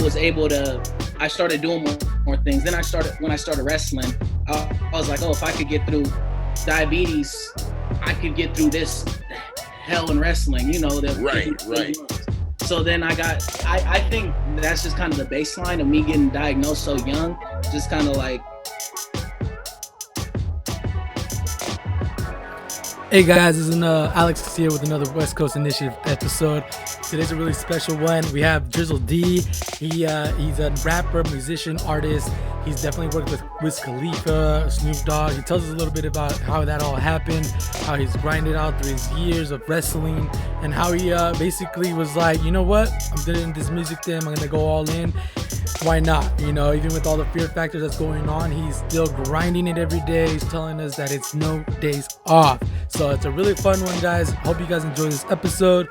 was able to, I started doing more things. Then when I started wrestling, I was like, oh, if I could get through diabetes, I could get through this hell in wrestling, Right. So then I think that's just kind of the baseline of me getting diagnosed so young, just kind of like. Hey guys, this is Alex here with another West Coast Initiative episode. Today's a really special one. We have Drizzle D. He's a rapper, musician, artist. He's definitely worked with Wiz Khalifa, Snoop Dogg. He tells us a little bit about how that all happened, how he's grinded out through his years of wrestling, and how he basically was like, you know what, I'm doing this music thing, I'm gonna go all in. Why not? Even with all the fear factors that's going on, he's still grinding it every day. He's telling us that it's no days off. So it's a really fun one, guys. Hope you guys enjoy this episode.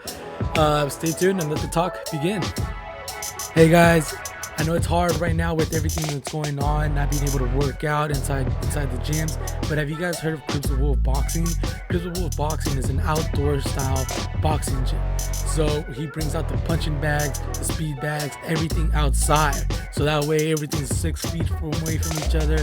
Stay tuned and let the talk begin. Hey guys, I know it's hard right now with everything that's going on, not being able to work out inside the gyms, but have you guys heard of Cripsle Wolf Boxing? Cripsle Wolf Boxing is an outdoor style boxing gym. So he brings out the punching bags, the speed bags, everything outside. So that way everything's 6 feet away from each other.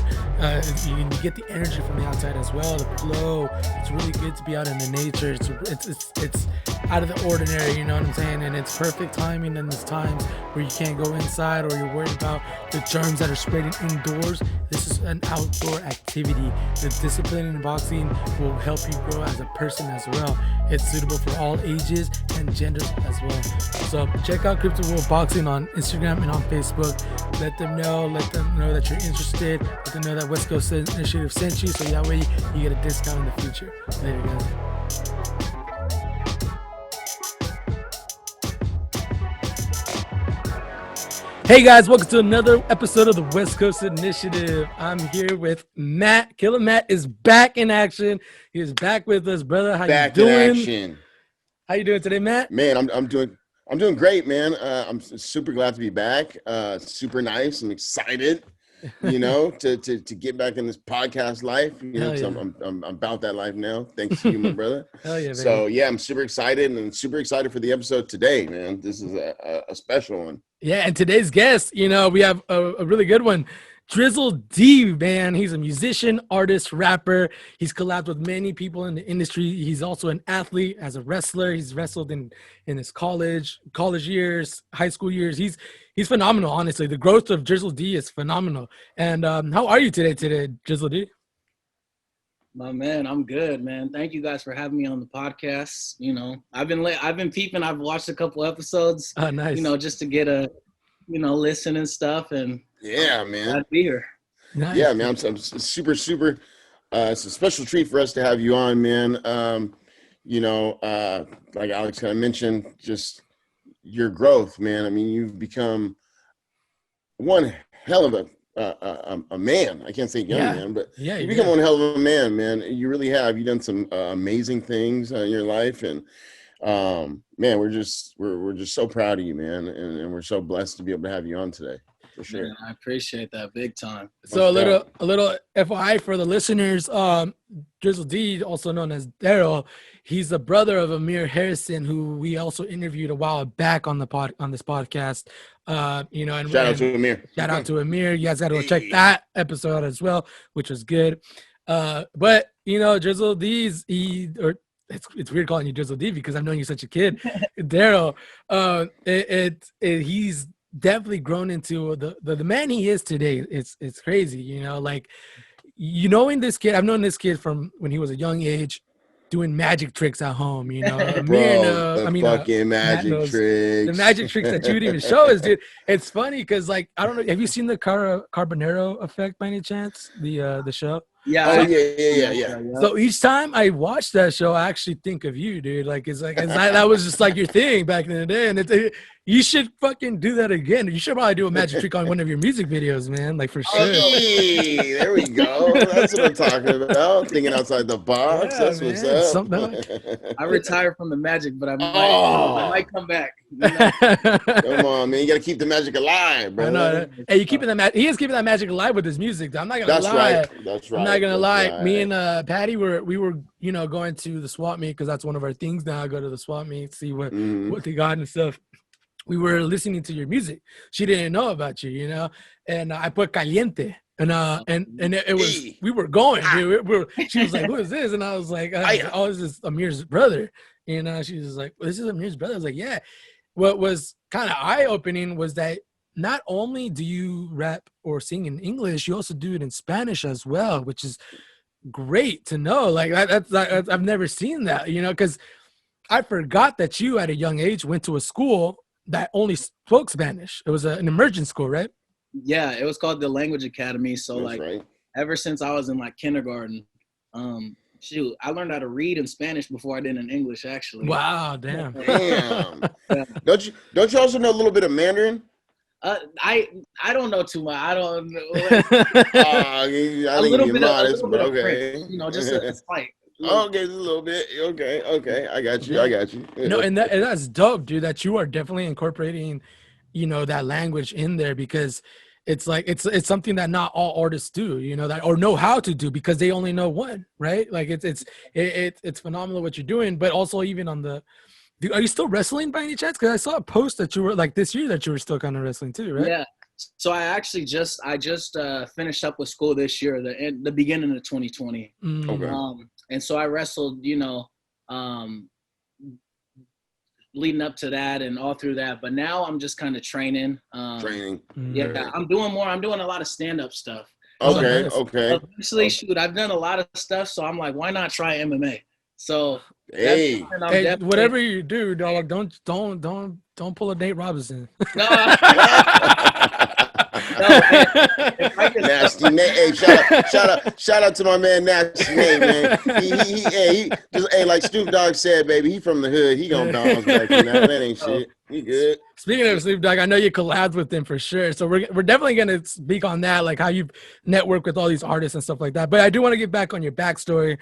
You get the energy from the outside as well, the flow. It's really good to be out in the nature. It's out of the ordinary, you know what I'm saying? And it's perfect timing in this times where you can't go inside or you're worried about the germs that are spreading indoors. This is an outdoor activity. The discipline in boxing will help you grow as a person as well. It's suitable for all ages and genders as well. So check out Cripsle Wolf Boxing on Instagram and on Facebook. Let them know that you're interested. Let them know that West Coast Initiative sent you, so that way you get a discount in the future. Later, guys. Hey guys, welcome to another episode of the West Coast Initiative. I'm here with Matt. Killer Matt is back in action. He is back with us, brother. How you doing? Back in action. How you doing today, Matt? Man, I'm doing great, man. I'm super glad to be back. Super nice. I'm excited, to get back in this podcast life. I'm about that life now. Thanks to you, my brother. Hell yeah, baby. So yeah, I'm super excited and super excited for the episode today, man. This is a special one. Yeah, and today's guest, we have a really good one. Drizzle D, man. He's a musician, artist, rapper. He's collabed with many people in the industry. He's also an athlete, as a wrestler. He's wrestled in his college years, high school years. He's phenomenal, honestly. The growth of Drizzle D is phenomenal. And how are you today, Drizzle D? My man, I'm good, man. Thank you guys for having me on the podcast. I've been peeping. I've watched a couple episodes. Oh, nice. Just to get a, listen and stuff. And yeah, man. Glad to be here. Nice. Yeah, man. I'm super. It's a special treat for us to have you on, man. Like Alex kind of mentioned, just your growth, man. I mean, you've become one hell of a man. I can't say young man, but you become one hell of a man. You really have. You've done some amazing things in your life, and man, we're just so proud of you, man, and we're so blessed to be able to have you on today. For sure. Man, I appreciate that big time. So a little FYI for the listeners, Drizzle D, also known as Daryl, he's the brother of Amir Harrison, who we also interviewed a while back on this podcast. And shout out to Amir. Shout out to Amir. You guys got to go check that episode as well, which was good. But Drizzle D's it's weird calling you Drizzle D because I've known you such a kid. Daryl, he's definitely grown into the man he is today. It's crazy, knowing this kid. I've known this kid from when he was a young age, doing magic tricks at home. Fucking magic tricks. The magic tricks that you would even show us, dude. It's funny because, I don't know. Have you seen the Carbonero Effect by any chance? The show. Yeah. Oh, yeah. So each time I watch that show, I actually think of you, dude. That was just like your thing back in the day, and you should fucking do that again. You should probably do a magic trick on one of your music videos, man. For sure. Hey, there we go. That's what I'm talking about. Thinking outside the box. Yeah, that's what's up. I retired from the magic, but I might come back. Come on, man. You got to keep the magic alive, bro. Hey, he is keeping that magic alive with his music, though. I'm not going to lie. That's right. I'm not going to lie. Right. Me and Patty, we were going to the swap meet because that's one of our things now. I go to the swap meet, see what they got and stuff. we were listening to your music. She didn't know about you, you know, and I put Caliente. And it was, we were going, dude. She was like, "Who is this?" And I was like, "Oh, this is Amir's brother." You know, she was like, well, "This is Amir's brother." I was like, "Yeah." What was kind of eye-opening was that not only do you rap or sing in English, you also do it in Spanish as well, which is great to know. Like that's I've never seen that, you know, because I forgot that you at a young age went to a school that only spoke Spanish. It was an immersion school, right? Yeah, it was called the Language Academy. So That's like right. ever since I was in like kindergarten, shoot, I learned how to read in Spanish before I did in English, actually. Wow, damn. Damn. Yeah. Don't you also know a little bit of Mandarin? I don't know too much. I don't know. I a think little you're bit modest, of but French, okay. you know, just a slight. Okay, just a little bit. Okay. I got you. No, and that's dope, dude. That you are definitely incorporating, you know, that language in there, because it's like it's something that not all artists do, you know, that or know how to do, because they only know one, right? Like it's phenomenal what you're doing, but also even on the. Are you still wrestling by any chance? Because I saw a post that you were like this year that you were still kind of wrestling too, right? Yeah. So I actually just finished up with school this year, the beginning of 2020. Okay. And so I wrestled, you know, leading up to that and all through that. But now I'm just kind of training. Yeah, I'm doing a lot of stand-up stuff. Okay. So, okay. Eventually, shoot, I've done a lot of stuff. So I'm like, why not try MMA? So hey, whatever you do, dog, don't pull a Nate Robinson. No. Nasty Nate. Hey, shout out to my man Nasty Nate, man. He just like Snoop Dogg said, baby, he from the hood. He gonna bounce back from that. That ain't shit. He good. Speaking of Snoop Dogg, I know you collabed with him for sure. So we're definitely gonna speak on that, like how you network with all these artists and stuff like that. But I do want to get back on your backstory.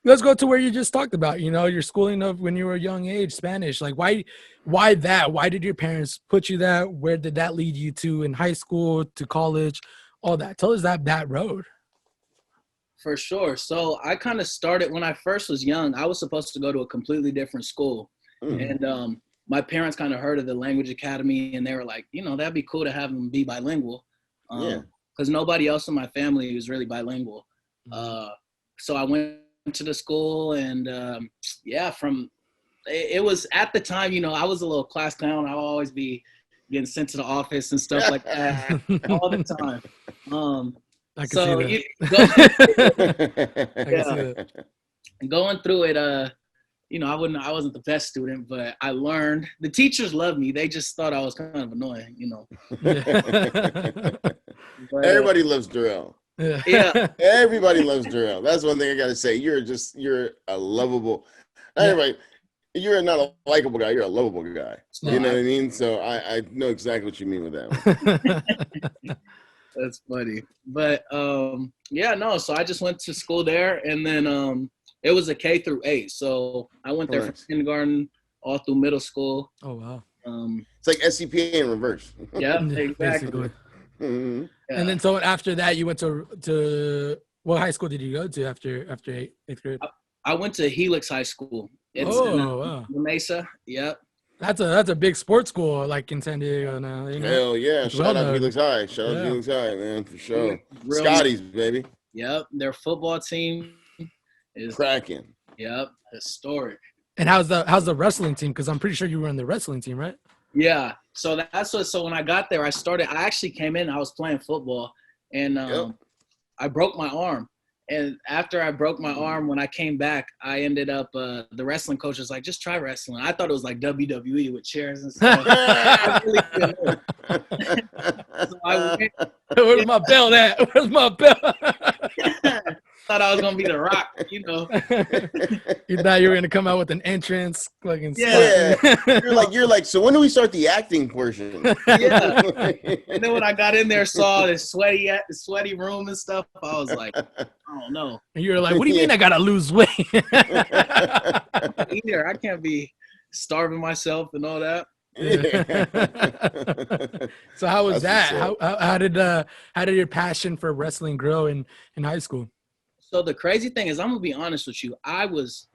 Let's go to where you just talked about, you know, your schooling of when you were a young age, Spanish. Like why that? Why did your parents put you that? Where did that lead you to in high school, to college, all that? Tell us that road. For sure. So I kind of started when I first was young. I was supposed to go to a completely different school. And my parents kind of heard of the Language Academy, and they were like, you know, that'd be cool to have them be bilingual. Because nobody else in my family was really bilingual. So I went to the school, and it was at the time, you know, I was a little class clown. I'll always be getting sent to the office and stuff like that all the time. I can see that. Going through it, you know, I wasn't the best student, but I learned. The teachers loved me. They just thought I was kind of annoying, you know. But, everybody loves Drizlle. Yeah. Everybody loves Drizlle. That's one thing I gotta say. You're a lovable. Anyway, you're not a likable guy. You're a lovable guy. You know what I mean? So I know exactly what you mean with that one. That's funny. But so I just went to school there, and then it was a K through 8. So I went there from kindergarten all through middle school. Oh wow. It's like SCPA in reverse. Yeah, exactly. Mm-hmm. Yeah. And then so after that you went to what high school did you go to after 8th grade? I went to Helix High School. It's wow. Mesa. Yep. That's a big sports school, like in San Diego now. You know? Hell yeah! Shout out to Helix High. Shout out to Helix High, man, for sure. Scotty's, baby. Yep. Their football team is cracking. Yep. Historic. And how's the wrestling team? Because I'm pretty sure you were in the wrestling team, right? Yeah. So so when I got there, I actually came in, I was playing football, and I broke my arm. And after I broke my arm, when I came back, I ended up, the wrestling coach was like, just try wrestling. I thought it was like WWE with chairs and stuff. I really so I went, Where's my belt at? Where's my belt? thought I was going to be The Rock, you know. You thought you were going to come out with an entrance. You're like, so when do we start the acting portion? Yeah. And then when I got in there, saw the sweaty room and stuff, I was like, I don't know. And you were like, what do you mean I got to lose weight? Either I can't be starving myself and all that. So how was that? How did your passion for wrestling grow in high school? So the crazy thing is, I'm gonna be honest with you, I was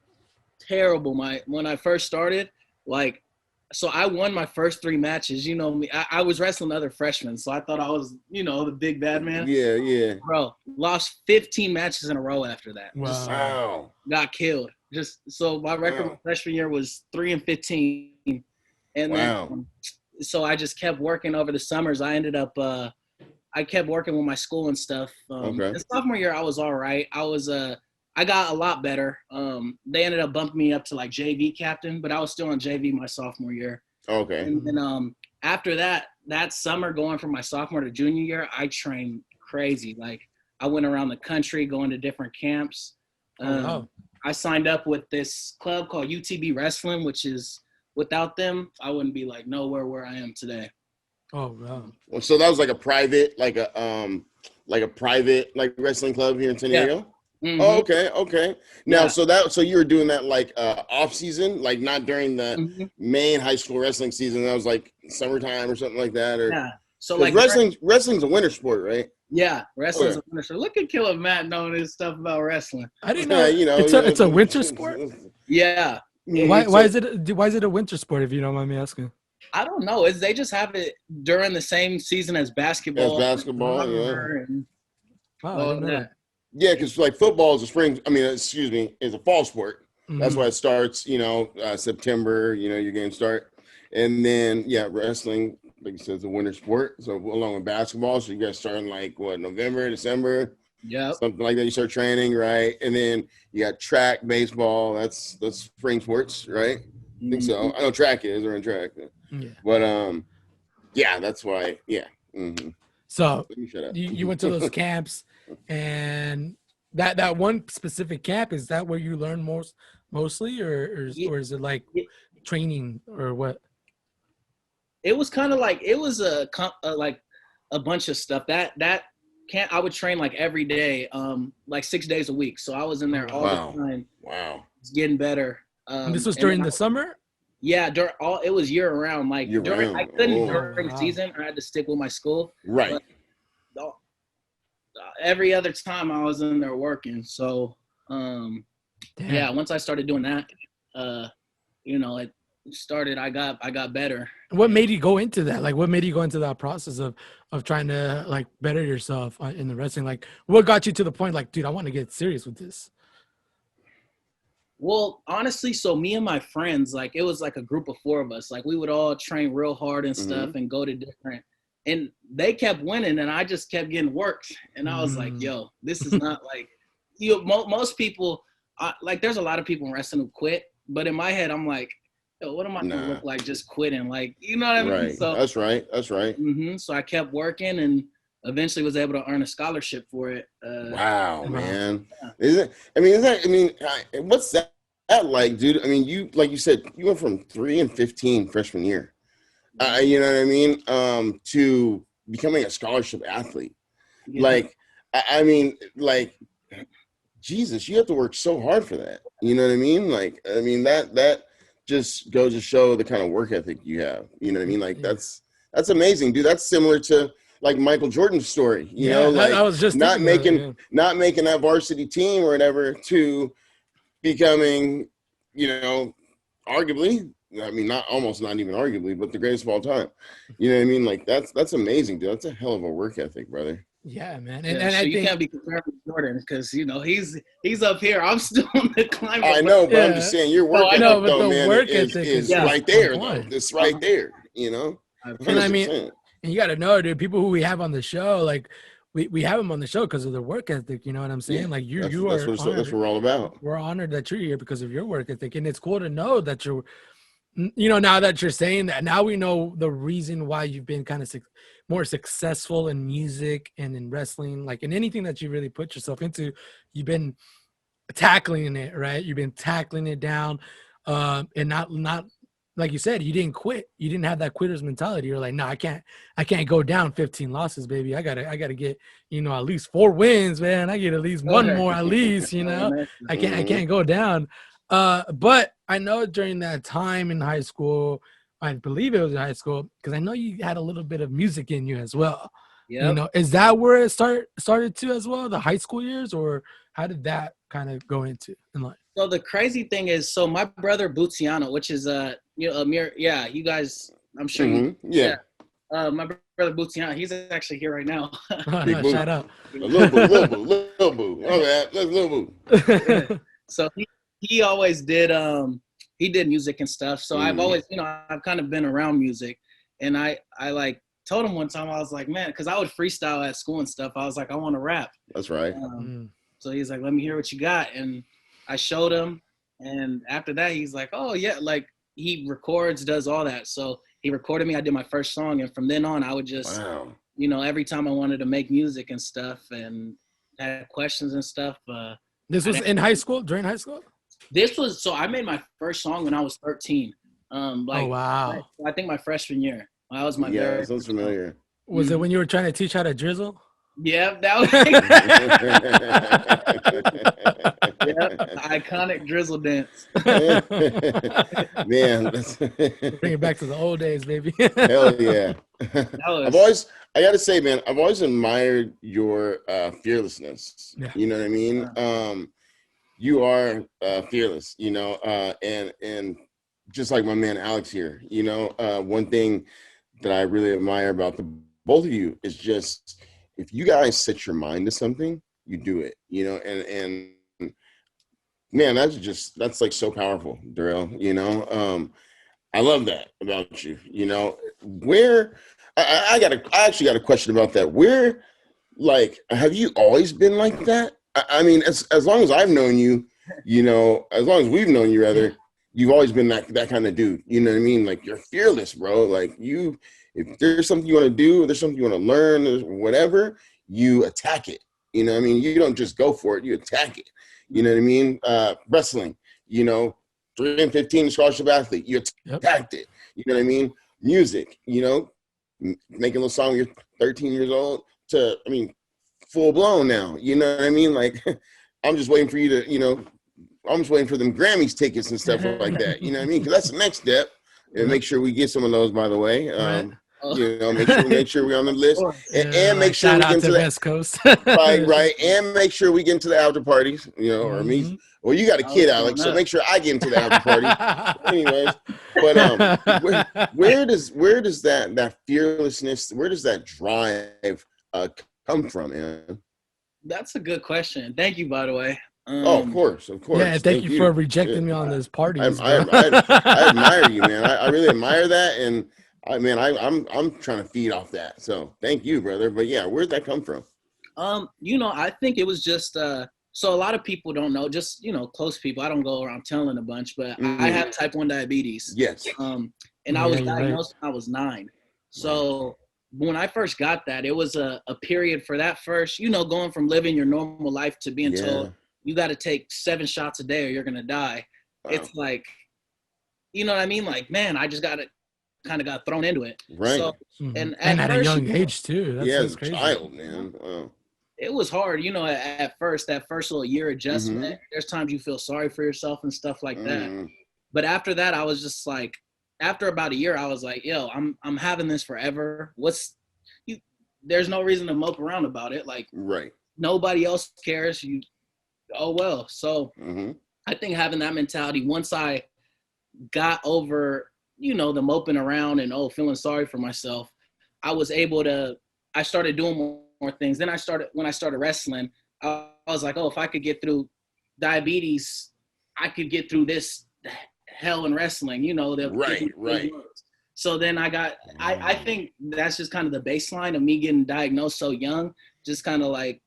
terrible when I first started. like, so I won my first 3 matches. You know me, I was wrestling other freshmen, so I thought I was, you know, the big bad man. Yeah. Bro, lost 15 matches in a row after that. Wow. Got killed. Just so my record my freshman year was 3-15, and then so I just kept working over the summers. I ended up I kept working with my school and stuff. And sophomore year I was all right. I got a lot better. They ended up bumping me up to like JV captain, but I was still on JV my sophomore year. Okay. And then after that summer, going from my sophomore to junior year, I trained crazy. Like I went around the country going to different camps. I signed up with this club called UTB Wrestling, which is, without them, I wouldn't be like nowhere where I am today. Oh wow! Well, so that was like a private, like a private wrestling club here in San Diego. Yeah. Mm-hmm. Oh, okay. Now, so you were doing that like off season, like not during the main high school wrestling season. That was like summertime or something like that, or So like wrestling's a winter sport, right? Yeah, wrestling's a winter sport. Look at Killer Matt knowing his stuff about wrestling. I didn't know. It's a winter sport. Yeah. Why is it a winter sport, if you don't mind me asking? I don't know. They just have it during the same season as basketball. Yeah. I didn't know that. Yeah, because like football is is a fall sport. Mm-hmm. That's why it starts, September, your games start. And then, wrestling, like you said, it's a winter sport. So along with basketball, so you guys start in like, November, December? Yeah. Something like that. You start training, right? And then you got track, baseball. That's spring sports, right? I think so. I know track is. We're in track. Yeah. But, that's why, Mm-hmm. So you went to those camps, and that one specific camp, is that where you learn mostly, or is it like training or what? It was kind of like, it was like a bunch of stuff. That camp, I would train like every day, like 6 days a week. So I was in there all the time. Wow. It's getting better. And this was during the summer? Yeah, it was year round. Like year-round. I couldn't during season. I had to stick with my school. Right. But, every other time I was in there working. So once I started doing that, it started. I got better. What made you go into that? Like, what made you go into that process of trying to like better yourself in the wrestling? Like, what got you to the point like, dude, I want to get serious with this? Well, honestly, so me and my friends, like, it was like a group of 4 of us. Like, we would all train real hard and stuff and go to different, and they kept winning and I just kept getting worked. And I was like, yo, this is not like, most people, like, there's a lot of people in wrestling who quit. But in my head, I'm like, yo, what am I going to look like just quitting? Like, you know what I mean? Right. So, that's right. So I kept working and eventually was able to earn a scholarship for it. Wow, man. Yeah. What's that like, dude? I mean, you, like you said, you went from 3-15 freshman year, you know what I mean? To becoming a scholarship athlete. Yeah. Like, I mean, like, Jesus, you have to work so hard for that. You know what I mean? Like, I mean, that just goes to show the kind of work ethic you have. You know what I mean? Like, that's amazing, dude. That's similar to like Michael Jordan's story, you know, like I was just not making that varsity team or whatever to becoming, arguably, I mean, not even arguably, but the greatest of all time. You know what I mean? Like that's amazing, dude. That's a hell of a work ethic, brother. Yeah, man. And so you can't be comparing with Jordan because he's up here. I'm still on the climb. I know, but I'm just saying your work ethic, though, man, is right there. Though. It's right there. You know. 100%. And I mean. And you got to know, dude, people who we have on the show, like we have them on the show because of their work ethic. You know what I'm saying? Yeah, like that's what we're all about. We're honored that you're here because of your work ethic. And it's cool to know that now that you're saying that, now we know the reason why you've been kind of more successful in music and in wrestling, like in anything that you really put yourself into. You've been tackling it, right? You've been tackling it down, and not. Like you said, you didn't quit. You didn't have that quitter's mentality. You're like, no, I can't go down 15 losses, baby. I gotta get, at least 4 wins, man. I get at least one more, at least, I can't go down. But I know during that time in high school, I believe it was in high school, because I know you had a little bit of music in you as well. Yeah. Is that where it started to as well, the high school years, or how did that kind of go into in life? So the crazy thing is, my brother Buziano, which is you know, Amir, yeah, you guys, I'm sure yeah. My brother Boutian, he's actually here right now. No, shout out. A little boo. My bad. Let's little boo. Yeah. So he always did he did music and stuff. So I've always, you know, I've kind of been around music, and I like told him one time, I was like, man, because I would freestyle at school and stuff. I was like, I want to rap. That's right. So he's like, let me hear what you got, and I showed him, and after that, he's like, oh yeah, like he records, does all that. So he recorded me. I did my first song, and from then on, I would just, you know, every time I wanted to make music and stuff, and had questions and stuff. This was in high school, during high school? This was, so I made my first song when I was 13. Like, oh, wow. I think my freshman year. That was my very that sounds familiar. Was it when you were trying to teach how to drizzle? Yeah, that was iconic drizzle dance. Man, bring it back to the old days, baby. Hell yeah. I gotta say, man, I've always admired your fearlessness. Yeah. You know what I mean? You are fearless, you know, and just like my man Alex here, you know, one thing that I really admire about the both of you is just, if you guys set your mind to something, you do it, you know, and man, that's like so powerful, Drizlle, you know. I love that about you, you know. Where I actually got a question about that. Where, like, have you always been like that? I mean, as long as I've known you, you know, as long as we've known you, rather, you've always been that kind of dude. You know what I mean? Like, you're fearless, bro. Like, if there's something you want to do, there's something you want to learn, or whatever, you attack it. You know what I mean? You don't just go for it, you attack it. You know what I mean? Wrestling, you know, 3 and 15 scholarship athlete, you attacked it. You know what I mean? Music, you know, making a little song when you're 13 years old to, I mean, full blown now. You know what I mean? Like, I'm just waiting for you to, you know, I'm just waiting for them Grammys tickets and stuff like that. You know what I mean? Because that's the next step. And make sure we get some of those, by the way. You know, make sure we're on the list, and make sure we get into the West Coast, right, and make sure we get into the after parties. You know, or me. Well, you got a kid, Alex, so make sure I get into the after party. Anyways, but where does that fearlessness, where does that drive come from, man? That's a good question. Thank you, by the way. Of course. Yeah, thank you for rejecting me on this party. I admire you, man. I really admire that, and I'm trying to feed off that. So thank you, brother. But yeah, where'd that come from? You know, I think it was just so a lot of people don't know, just, you know, close people. I don't go around telling a bunch, but I have type 1 diabetes. Yes. And I was diagnosed when I was 9. So when I first got that, it was a period for that first, you know, going from living your normal life to being told you got to take 7 shots a day or you're going to die. Wow. It's like, you know what I mean? Like, man, I just got thrown into it. Right. So, and at a young age too. That's as a child, man. Wow. It was hard, you know, at first, that first little year adjustment. There's times you feel sorry for yourself and stuff like that. But after that, I was just like, after about a year, I was like, yo, I'm having this forever. There's no reason to mope around about it. Like, nobody else cares. Oh well. So I think having that mentality, once I got over, you know, the moping around and feeling sorry for myself, I was able to, I started doing more things. Then when I started wrestling, I was like, if I could get through diabetes, I could get through this hell in wrestling, you know. Right. So then I think that's just kind of the baseline of me getting diagnosed so young. Just kind of like,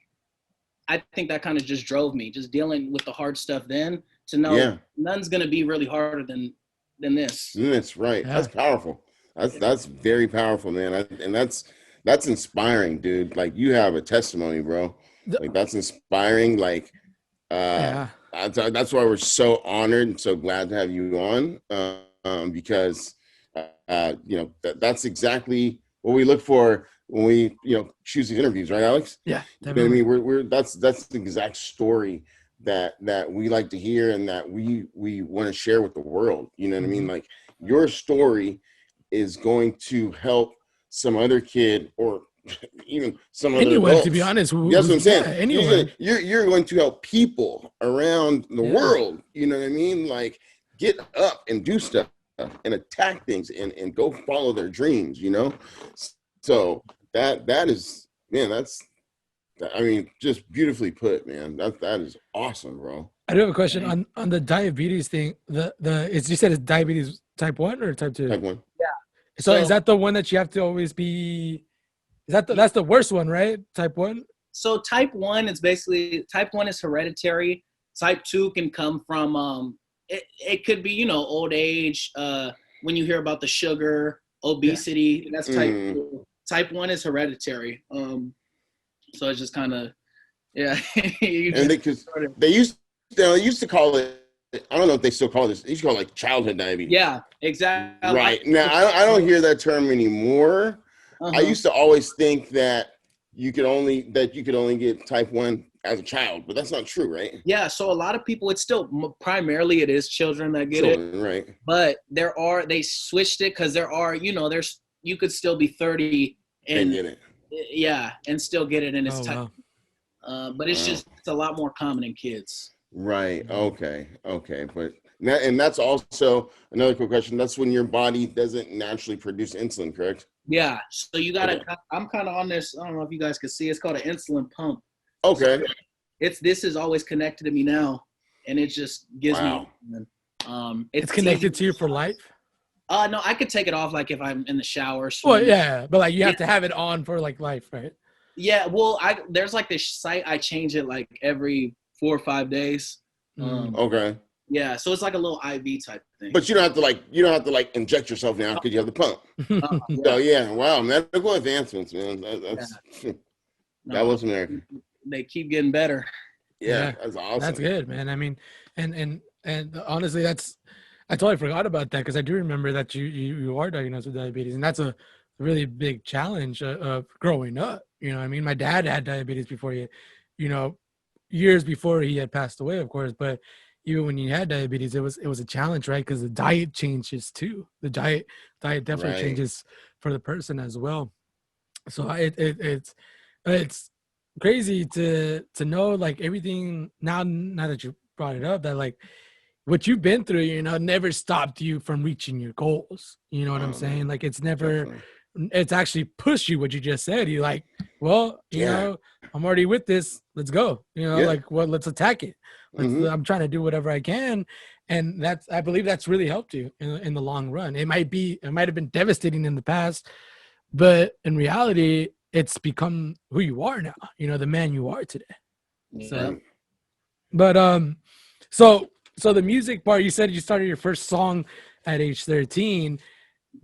I think that kind of just drove me, just dealing with the hard stuff then, to know none's going to be really harder than this. That's right. Yeah. That's powerful. That's very powerful, man. And that's inspiring, dude. Like, you have a testimony, bro. Like, that's inspiring. Like, that's why we're so honored and so glad to have you on, because, you know, that's exactly what we look for when we, you know, choose these interviews, right, Alex? Yeah, definitely. You know what I mean, that's the exact story that we like to hear and that we want to share with the world. You know what I mean? Like, your story is going to help some other kid, or even some other adults. To be honest. That's what I'm saying. Yeah, anyone. You're going to help people around the world. You know what I mean? Like, get up and do stuff. and attack things and go follow their dreams, you know? So that is, man, that's, I mean, just beautifully put, man. That is awesome, bro. I do have a question on the diabetes thing. You said it's diabetes type 1 or type 2? Type 1. Yeah. So is that the one that you have to always be, that's the worst one, right? Type 1? So type 1 is basically, type 1 is hereditary. Type 2 can come from, it could be, you know, old age, when you hear about the sugar, obesity, that's type 2. Type 1 is hereditary. So it's just kind of, yeah. And they used to call it, I don't know if they still call this, they used to call it like childhood diabetes. Yeah, exactly. Right. Now, I don't hear that term anymore. I used to always think that you could only get type 1 as a child, but that's not true, right? Yeah, so a lot of people, it's still primarily it is children that get it, right? But they switched it because there are, you know, you could still be 30 and get it. Yeah, and still get it, and it's type. Wow. But it's a lot more common in kids. Right. Okay. But that's also another quick question. That's when your body doesn't naturally produce insulin, correct? Yeah. So you gotta. Okay. I'm kind of on this. I don't know if you guys can see. It's called an insulin pump. Okay. So this is always connected to me now, and it just gives me. It's connected to you for life. No, I could take it off like if I'm in the shower. Well, yeah, but like you have to have it on for like life, right? Yeah. Well, there's like this site. I change it like every 4 or 5 days. Okay. Yeah, so it's like a little IV type thing. But you don't have to like inject yourself now because you have the pump. Yeah. So yeah, wow, medical advancements, man. That was American. They keep getting better. Yeah, that's awesome. That's good, man. I mean, and honestly, I totally forgot about that because I do remember that you are diagnosed with diabetes, and that's a really big challenge of growing up. You know, I mean, my dad had diabetes before years before he had passed away, of course, but even when he had diabetes, it was a challenge, right? Because the diet changes too. The diet definitely changes for the person as well. So it's crazy to know like everything now that you brought it up, that like what you've been through, you know, never stopped you from reaching your goals. You know what I'm saying? Like it's actually pushed you, what you just said. You're like, well, you know, I'm already with this. Let's go. You know, like, well, let's attack it. I'm trying to do whatever I can. And I believe that's really helped you in the long run. It might have been devastating in the past, but in reality, it's become who you are now, you know, the man you are today. So, but, so the music part, you said you started your first song at age 13.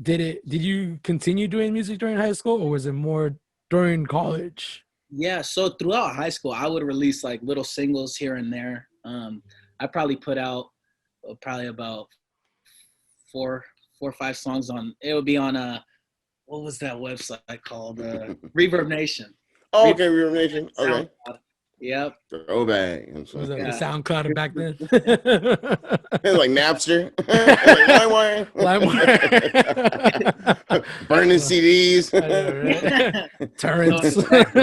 Did you continue doing music during high school, or was it more during college? Yeah, so throughout high school, I would release like little singles here and there. I probably put out about four or five songs it would be on what was that website called? Reverb Nation. Oh, okay, Reverb Nation. Okay. Yep. Throwback. Was that the SoundCloud back then? It's like Napster. Like LimeWire. Burning CDs. Right? Torrents.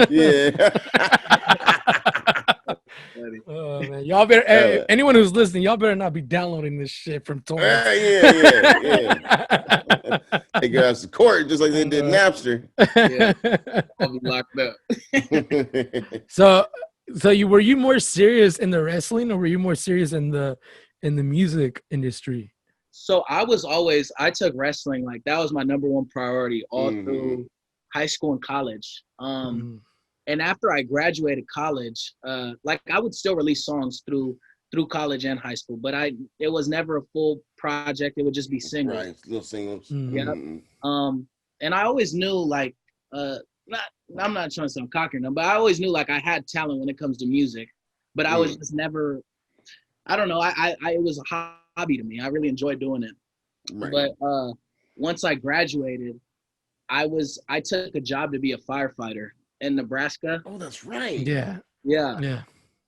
Yeah. Oh man, y'all better. Anyone who's listening, y'all better not be downloading this shit from torrents. Yeah. They go out to court just like they did Napster. Yeah, I'll be locked up. So were you more serious in the wrestling, or were you more serious in the music industry? So I took wrestling, like that was my number one priority all through high school and college. And after I graduated college, like I would still release songs through college and high school, but it was never a full project. It would just be singles. Right, little singles. Yeah. And I always knew like, I'm not trying to sound cocky now, but I always knew like I had talent when it comes to music, but I was just never, I don't know. It was a hobby to me. I really enjoyed doing it. Right. But once I graduated, I took a job to be a firefighter in Nebraska. Oh, that's right. Yeah.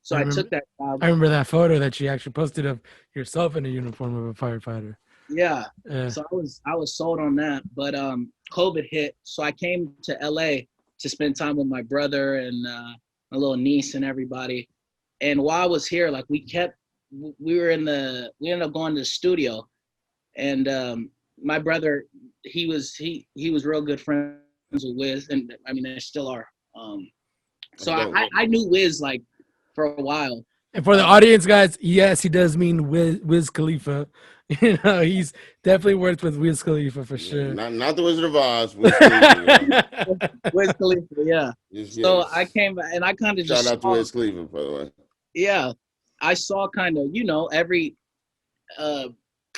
So I took that job. I remember that photo that you actually posted of yourself in a uniform of a firefighter. Yeah. So I was sold on that, but COVID hit, so I came to LA to spend time with my brother and my little niece and everybody. And while I was here, like we ended up going to the studio, and my brother, he was real good friends with Wiz, and I mean they still are. So I knew Wiz like for a while. And for the audience, guys, yes, he does mean Wiz Khalifa. You know, he's definitely worked with Wiz Khalifa for sure. Not the Wizard of Oz. Wiz Khalifa, Wiz Khalifa, yeah. So I came and I kind of just shout out to Wiz Khalifa, by the way. Yeah, I saw kind of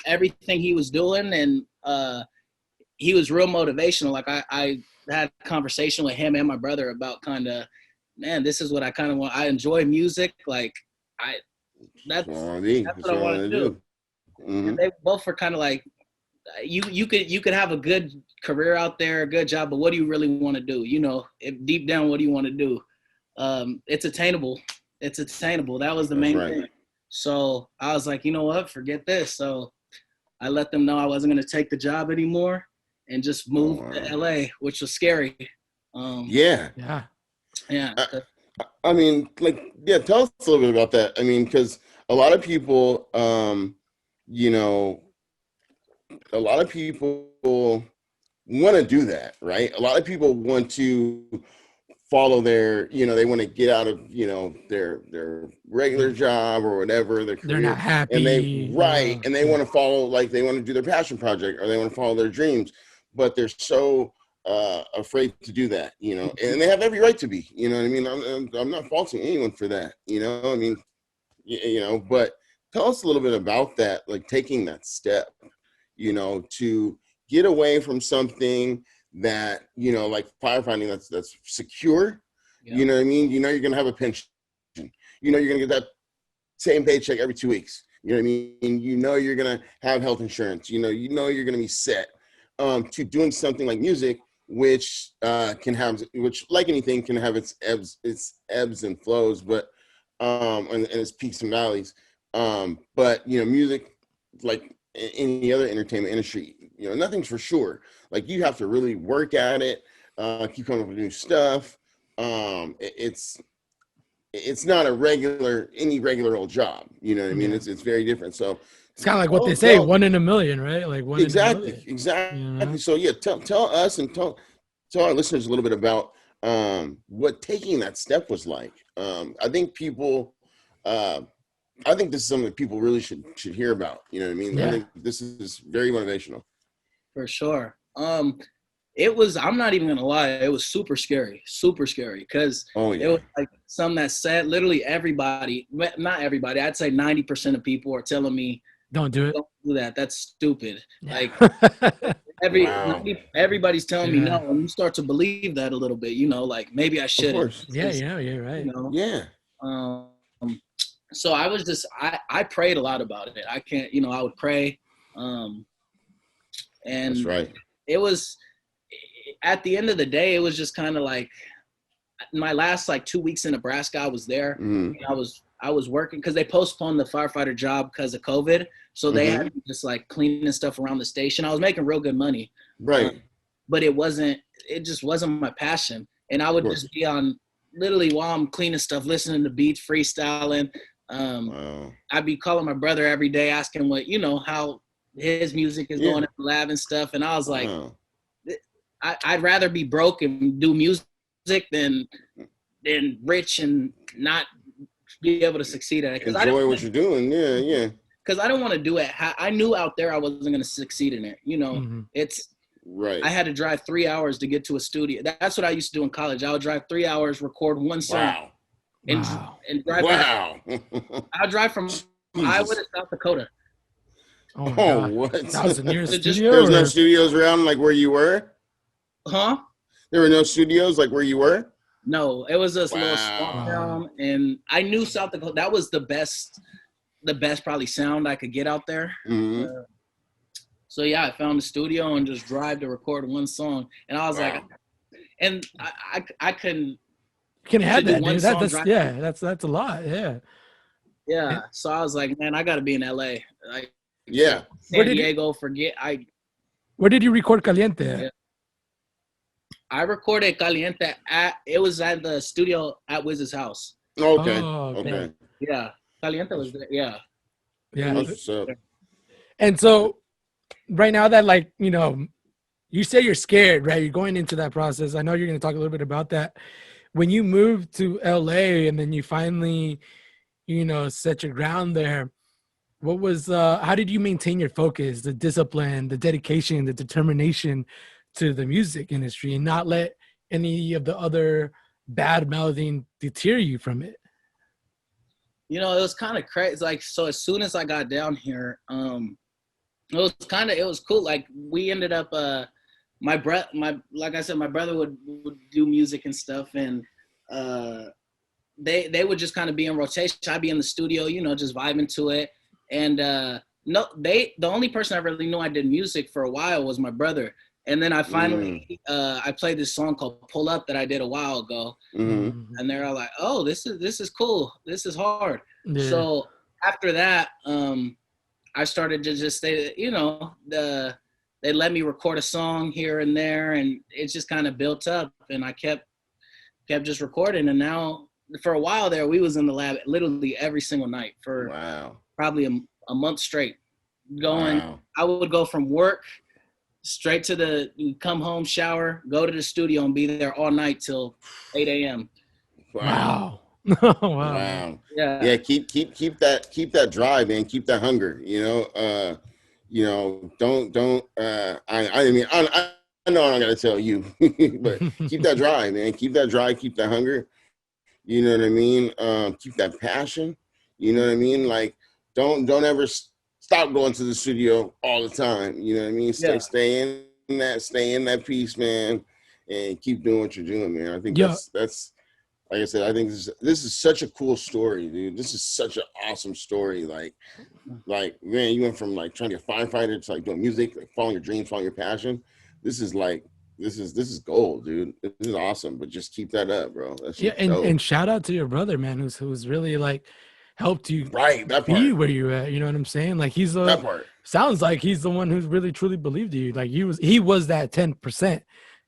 everything he was doing, and he was real motivational. Like I had a conversation with him and my brother about kind of, man, this is what I kind of want. I enjoy music, like that's what I want to do. Mm-hmm. And they both were kind of like, you could have a good career out there, a good job, but what do you really want to do? You know, deep down, what do you want to do? It's attainable. It's attainable. That was the main thing. So I was like, you know what? Forget this. So I let them know I wasn't going to take the job anymore and just move to LA, which was scary. Yeah. I mean, like, yeah, tell us a little bit about that. I mean, because a lot of people, you know, a lot of people want to do that, right? A lot of people want to follow their, you know, they want to get out of, you know, their regular job or whatever, their career. They're not happy. And they want to follow, like, they want to do their passion project or they want to follow their dreams, but they're so afraid to do that, you know, and they have every right to be, you know what I mean? I'm not faulting anyone for that, you know, I mean, you know, but tell us a little bit about that, like taking that step, you know, to get away from something that, you know, like firefighting, that's secure. You know what I mean? You know, you're going to have a pension, you know, you're going to get that same paycheck every 2 weeks. You know what I mean? You know, you're going to have health insurance, you know, you're going to be set, to doing something like music, which can have, which like anything can have its ebbs and flows, but, and its peaks and valleys. But, you know, music, like any other entertainment industry, you know, nothing's for sure. Like, you have to really work at it, keep coming up with new stuff. It's not any regular old job. You know what I mean? It's very different. So it's kind of like what they say, 1 in a million, right? Like one exactly, in a million. Exactly. You know? So yeah, tell us and tell our listeners a little bit about what taking that step was like. I think people. I think this is something that people really should hear about. You know what I mean? Yeah. I think this is very motivational. For sure. It was, I'm not even going to lie, it was super scary because it was like something that said literally everybody, not everybody, I'd say 90% of people are telling me, don't do that. That's stupid. Like everybody's telling me no, and you start to believe that a little bit, you know, like maybe I shouldn't. Yeah, you're right. You know? Yeah. So I was just, I prayed a lot about it. I can't, you know, I would pray. And that's right. It was, at the end of the day, it was just kind of like my last like 2 weeks in Nebraska, I was there. And I was working because they postponed the firefighter job because of COVID. So they had me just like cleaning stuff around the station. I was making real good money. Right. But it just wasn't my passion. And I would just be on, literally while I'm cleaning stuff, listening to beats, freestyling. I'd be calling my brother every day, asking what, you know, how his music is going in the lab and stuff. And I was like, I'd rather be broke and do music than rich and not be able to succeed at it. Enjoy what you're doing. Yeah. Because I don't want to do it. I knew out there I wasn't going to succeed in it. You know, it's right. I had to drive 3 hours to get to a studio. That's what I used to do in college. I would drive 3 hours, record one song. And drive back. I'll drive from Iowa to South Dakota. Oh, what? That was the nearest studio? There was no studios around like where you were? Huh? There were no studios like where you were? No, it was just a little small town, and I knew South Dakota. That was the best probably sound I could get out there. So yeah, I found the studio and just drive to record one song, and I was like, and I couldn't. You can have that, dude. That's a lot. Yeah. So I was like, man, I got to be in LA. Like, San Diego, where did you record Caliente at? Yeah. I recorded Caliente it was at the studio at Wiz's house. Okay. Yeah. Caliente was there. Yeah. Yeah. And so right now that, like, you know, you say you're scared, right? You're going into that process. I know you're going to talk a little bit about that. When you moved to LA and then you finally, you know, set your ground there, what was, how did you maintain your focus, the discipline, the dedication, the determination to the music industry, and not let any of the other bad mouthing deter you from it? You know, it was kind of crazy. Like, so as soon as I got down here, it was cool. Like, we ended up, like I said, my brother would do music and stuff, and they would just kind of be in rotation. I'd be in the studio, you know, just vibing to it. And the only person I really knew I did music for a while was my brother. And then I finally I played this song called "Pull Up" that I did a while ago, and they're all like, "Oh, this is cool. This is hard." Yeah. So after that, I started to just say, you know, they let me record a song here and there, and it just kind of built up, and I kept just recording. And now, for a while there, we was in the lab literally every single night for probably a month straight. I would go from work straight to come home, shower, go to the studio, and be there all night till 8 a.m. Wow. Wow. Yeah. Keep that drive, man. Keep that hunger. You know, don't. I mean, I know I don't gotta tell you, but keep that drive, man. Keep that drive. Keep that hunger. You know what I mean? Keep that passion. You know what I mean? Like, don't ever stop going to the studio all the time. You know what I mean? Stay in that piece, man, and keep doing what you're doing, man. I think that's like I said, I think this is such a cool story, dude. This is such an awesome story. Like man, you went from like trying to be a firefighter to like doing music, like following your dreams, following your passion. This is gold, dude. This is awesome. But just keep that up, bro. That's and shout out to your brother, man, who's really like helped you be where you're at. You know what I'm saying? Like, that part. Sounds like he's the one who's really truly believed in you. Like, he was that 10%,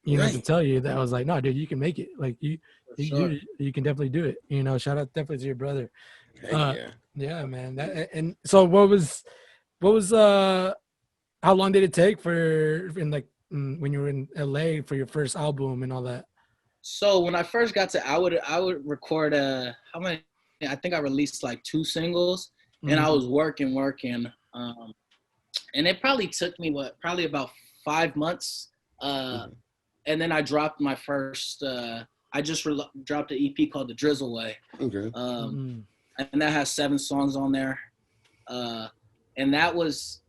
you know, to tell you that. I was like, no, dude, you can make it. Like, you can definitely do it. You know, shout out definitely to your brother. Yeah, man. And so what was how long did it take when you were in LA for your first album and all that? So when I first got I would record how many? I think I released like 2 singles, and I was working, and it probably took me probably about 5 months, and then I dropped my first. I just dropped an EP called the Drizzle Way, and that has 7 songs on there, and that was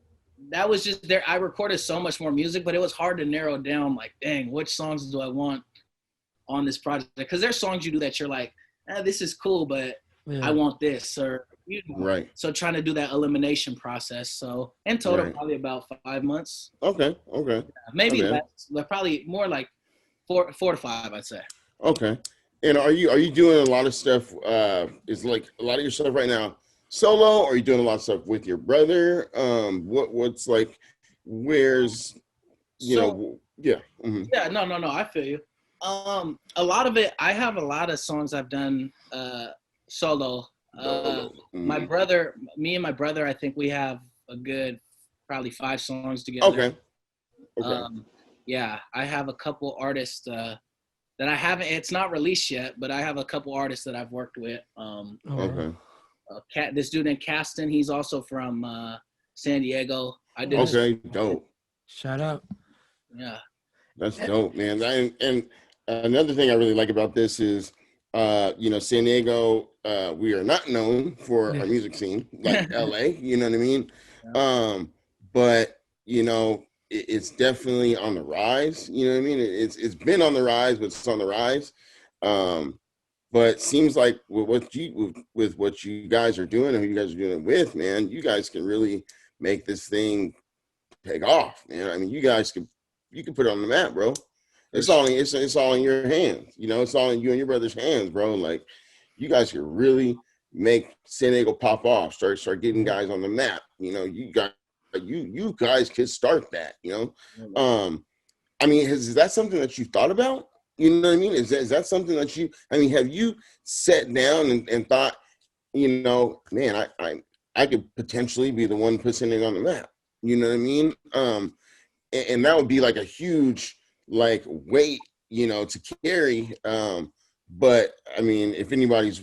just there. I recorded so much more music, but it was hard to narrow down. Like, dang, which songs do I want on this project? Because there's songs you do that you're like, this is cool, but I want this, or So trying to do that elimination process. So in total, probably about 5 months. Okay. Maybe less, but probably more like 4 to 5, I'd say. Okay. And are you doing a lot of stuff? Is like a lot of your stuff right now solo, or are you doing a lot of stuff with your brother? What's like? Where's No, I feel you. A lot of it, I have a lot of songs I've done solo. Me and my brother, I think we have a good probably 5 songs together. Okay. I have a couple artists that I haven't. It's not released yet, but I have a couple artists that I've worked with. This dude named Caston. He's also from San Diego. Dope. Shout out. Yeah. That's dope, man. And another thing I really like about this is, San Diego, we are not known for our music scene like LA, you know what I mean? Yeah. But, it's definitely on the rise, you know what I mean? It's been on the rise, but it's on the rise. But it seems like with what you guys are doing and who you guys are doing it with, man, you guys can really make this thing take off, man. I mean, you can put it on the map, bro. It's all in your hands. It's all in you and your brother's hands, bro. Like, you guys can really make San Diego pop off. Start getting guys on the map. You guys could start that. I mean, is that something that you thought about? You know what I mean? Is that something that have you sat down and thought, man, I could potentially be the one putting it on the map? You know what I mean? And that would be like a huge like weight, you know, to carry. But I mean, if anybody's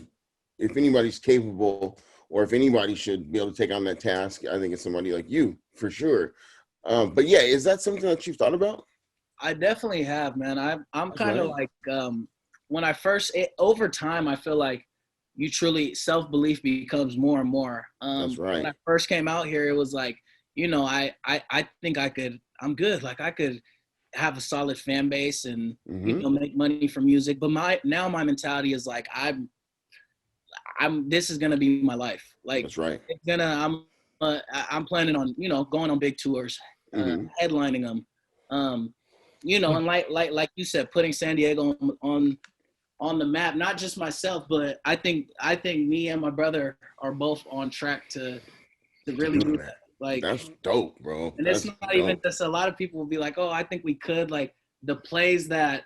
capable, or if anybody should be able to take on that task, I think it's somebody like you for sure. But yeah, is that something that you've thought about? I definitely have, man. I'm kind of like when I first over time, I feel like you truly self-belief becomes more and more. That's right. When I first came out here, it was like, you know, I think I'm good. Like I could have a solid fan base and you know, make money from music. But my mentality is like this is gonna be my life. Like that's right. I'm planning on, you know, going on big tours, headlining them. You know, and like you said, putting San Diego on the map, not just myself, but I think me and my brother are both on track to really do that. Like that's dope, bro. And it's not even just, a lot of people will be like, oh, I think we could, like the plays that,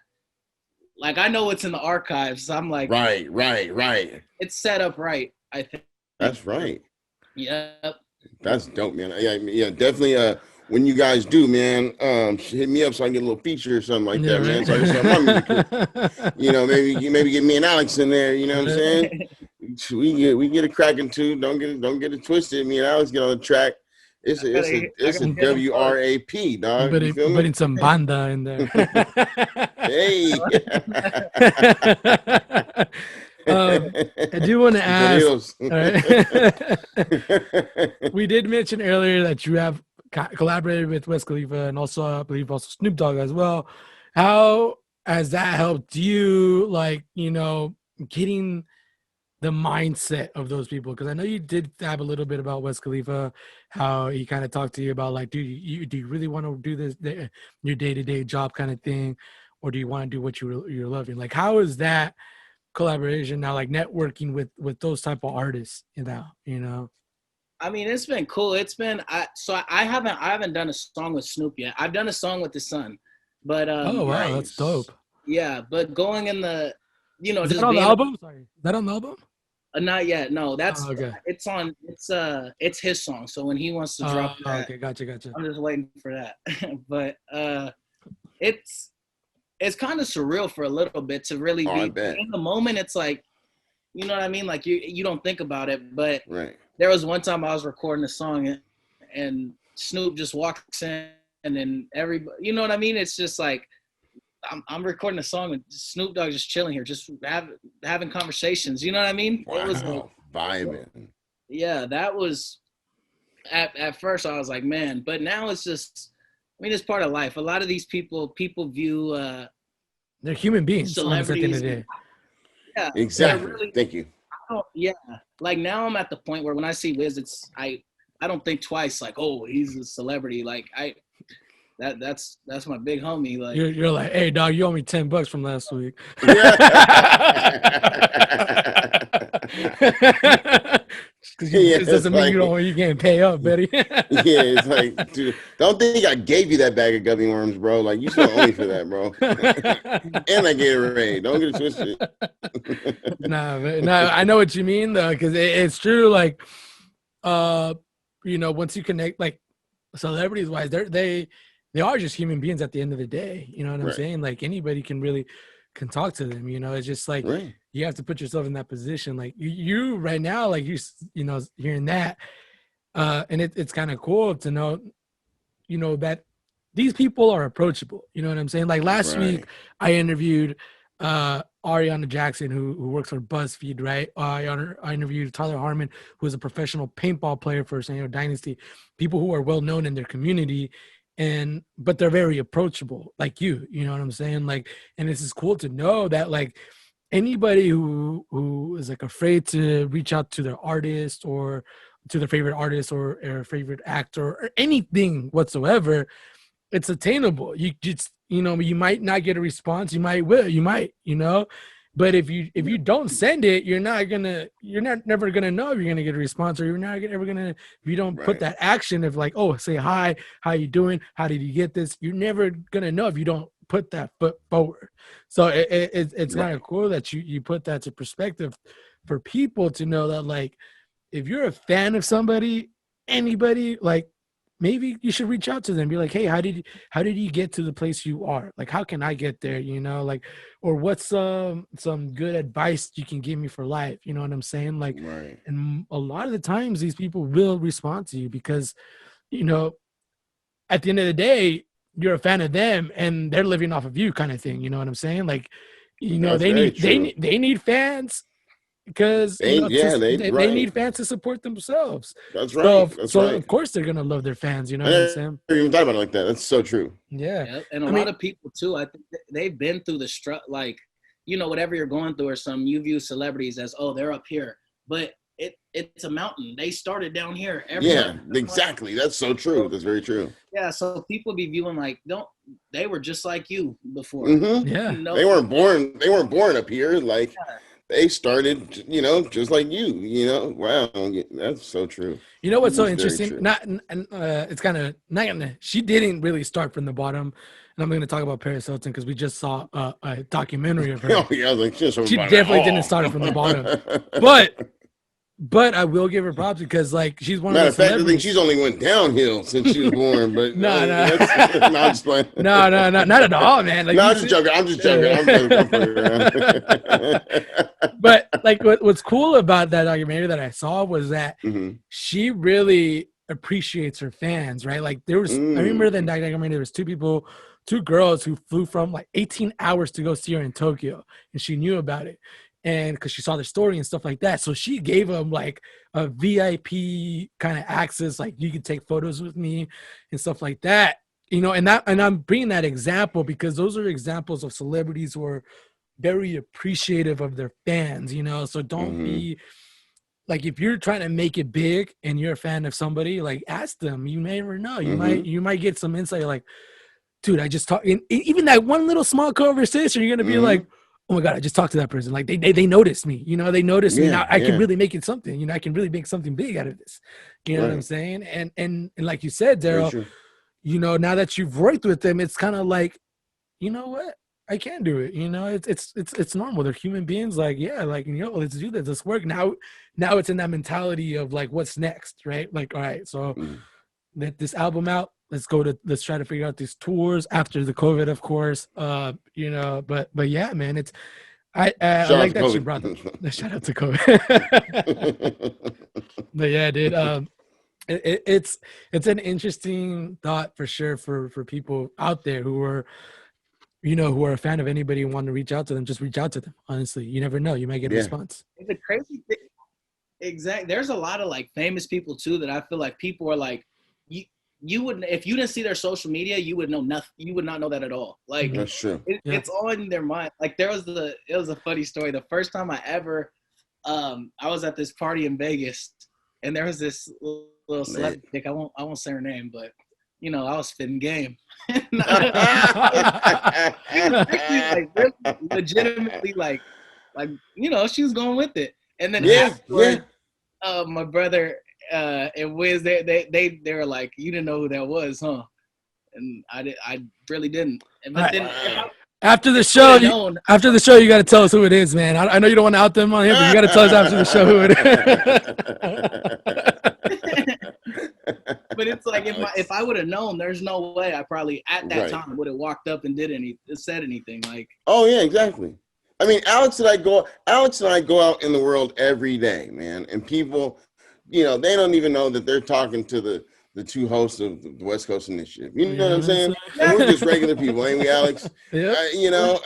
like I know it's in the archives. So I'm like, right. It's set up right, I think. That's right. Yep. That's dope, man. Yeah, definitely. When you guys do, man, hit me up so I can get a little feature or something like that, man. So I can start my music. You know, maybe get me and Alex in there. You know what I'm saying? We get a cracking too. Don't get it twisted. Me and Alex get on the track. It's a WRAP, dog. Putting some banda in there. Hey. I do want to ask. We did mention earlier that you have collaborated with Wiz Khalifa and also I believe also Snoop Dogg as well. How has that helped you, like, you know, getting the mindset of those people? Because I know you did have a little bit about Wiz Khalifa, how he kind of talked to you about like, do you really want to do this your day-to-day job kind of thing, or do you want to do what you're loving? Like, how is that collaboration now, like networking with those type of artists now, you know? I mean, it's been cool. It's been I haven't done a song with Snoop yet. I've done a song with his son, but oh wow, that's dope. Yeah, but going in the, you know, is that on the album? Sorry, is that on the album? Not yet. No, that's okay. It's his song. So when he wants to drop that, okay, gotcha. I'm just waiting for that. But it's kind of surreal for a little bit to really be in the moment. It's like, you know what I mean? Like you don't think about it, but right. There was one time I was recording a song and Snoop just walks in and then everybody, you know what I mean? It's just like, I'm recording a song and Snoop Dogg just chilling here, just having conversations. You know what I mean? Wow. It was like, vibing. Yeah, that was at first I was like, man, but now it's just, I mean, it's part of life. A lot of these people view they're human beings celebrities at the end of the day. Yeah, exactly. Really, thank you. Yeah, like now I'm at the point where when I see Wiz, I don't think twice. Like, oh, he's a celebrity. Like that's my big homie. Like you're like, hey dog, you owe me $10 from last week. Because it doesn't mean you can't pay up, Betty. Yeah, it's like, dude, don't think I gave you that bag of gummy worms, bro. Like, you still owe me for that, bro. And I gave it Ray. Don't get it twisted. No, I know what you mean though, because it's true. Like, you know, once you connect, like, celebrities wise, they are just human beings at the end of the day. You know what I'm saying? Like, anybody can talk to them. You know, it's just like you have to put yourself in that position. Like you right now, like you know, hearing that, and it's kind of cool to know, you know, that these people are approachable. You know what I'm saying? Like last week, I interviewed Ariana Jackson, who works for BuzzFeed, right? I interviewed Tyler Harmon, who is a professional paintball player for San Diego Dynasty. People who are well known in their community. But they're very approachable, like you know what I'm saying? Like, and this is cool to know that, like, anybody who is like afraid to reach out to their artist or to their favorite artist or favorite actor or anything whatsoever, it's attainable. You just, you know, you might not get a response. You might, you know, but if you don't send it, you're never gonna know if you're gonna get a response, or you're not ever gonna, if you don't put that action of like, oh, say hi, how you doing, how did you get this, you're never gonna know if you don't put that foot forward. So it's kind of cool that you put that to perspective for people to know that, like, if you're a fan of somebody, anybody, like, maybe you should reach out to them, be like, hey, how did you get to the place you are? Like, how can I get there? You know, like, or what's some good advice you can give me for life? You know what I'm saying? Like, right. And a lot of the times these people will respond to you because, you know, at the end of the day, you're a fan of them and they're living off of you, kind of thing. You know what I'm saying? Like, you know, they need fans because they need fans to support themselves. That's right. So of course they're gonna love their fans. You know what I'm saying? I never even thought about it like that. That's so true. Yeah. And a lot of people too, I think they've been through the like, you know, whatever you're going through or something, you view celebrities as, oh, they're up here, but it's a mountain. They started down here. Exactly. That's so true. That's very true. Yeah. So people be viewing like, they were just like you before. Mm-hmm. Yeah. You know? They weren't born up here. Like they started, you know, just like you, you know. Wow. That's so true. You know what's so interesting? It's kind of she didn't really start from the bottom. And I'm going to talk about Paris Hilton because we just saw a documentary of her. Oh, yeah, like she definitely didn't start it from the bottom. But I will give her props because, like, she's one of the celebrities. I think she's only went downhill since she was born. But not at all, man. Like, I'm just joking. But like, what's cool about that documentary that I saw was that she really appreciates her fans, right? Like, there was, I remember that documentary. There was two girls who flew from like 18 hours to go see her in Tokyo, and she knew about it. And because she saw the story and stuff like that. So she gave them like a VIP kind of access, like you could take photos with me and stuff like that, you know, and I'm bringing that example because those are examples of celebrities who are very appreciative of their fans, you know, so don't be like, if you're trying to make it big and you're a fan of somebody, like ask them, you never know, you might get some insight like, dude, I just talked, even that one little small conversation, you're going to be like, oh my God, I just talked to that person. Like they noticed me, you know, they noticed me. Now I can really make it something, you know, I can really make something big out of this. You know what I'm saying? And like you said, Daryl, you know, now that you've worked with them, it's kind of like, you know what? I can do it. You know, it's normal. They're human beings. Like, yeah, like, you know, let's do this. Let's work. Now it's in that mentality of like, what's next? Right. Like, all right, so let this album out. Let's try to figure out these tours after the COVID, of course. You know, but yeah, man, I like that you brought that. Shout out to COVID. But yeah, dude, it's an interesting thought for sure for people out there who are a fan of anybody and want to reach out to them. Just reach out to them. Honestly, you never know, you might get a response. It's a crazy thing. Exactly. There's a lot of like famous people too that I feel like people are like, you wouldn't, if you didn't see their social media, you would know nothing. You would not know that at all. Like that's true. It's all in their mind. Like it was a funny story. The first time I ever, I was at this party in Vegas, and there was this little celebrity chick. I won't say her name, but you know, I was spitting game. She was actually, like really legitimately like you know, she was going with it. And then afterwards, my brother and Wiz, they were like, you didn't know who that was, huh? And I really didn't. And but then after the show, you got to tell us who it is, man. I know you don't want to out them on here, but you got to tell us after the show who it is. But it's like if I would have known, there's no way I probably at that time would have walked up and said anything like. Oh yeah, exactly. I mean, Alex and I go out in the world every day, man, and people, you know, they don't even know that they're talking to the two hosts of the West Coast Initiative. You know what I'm saying? And we're just regular people, ain't we, Alex? Yep. You know,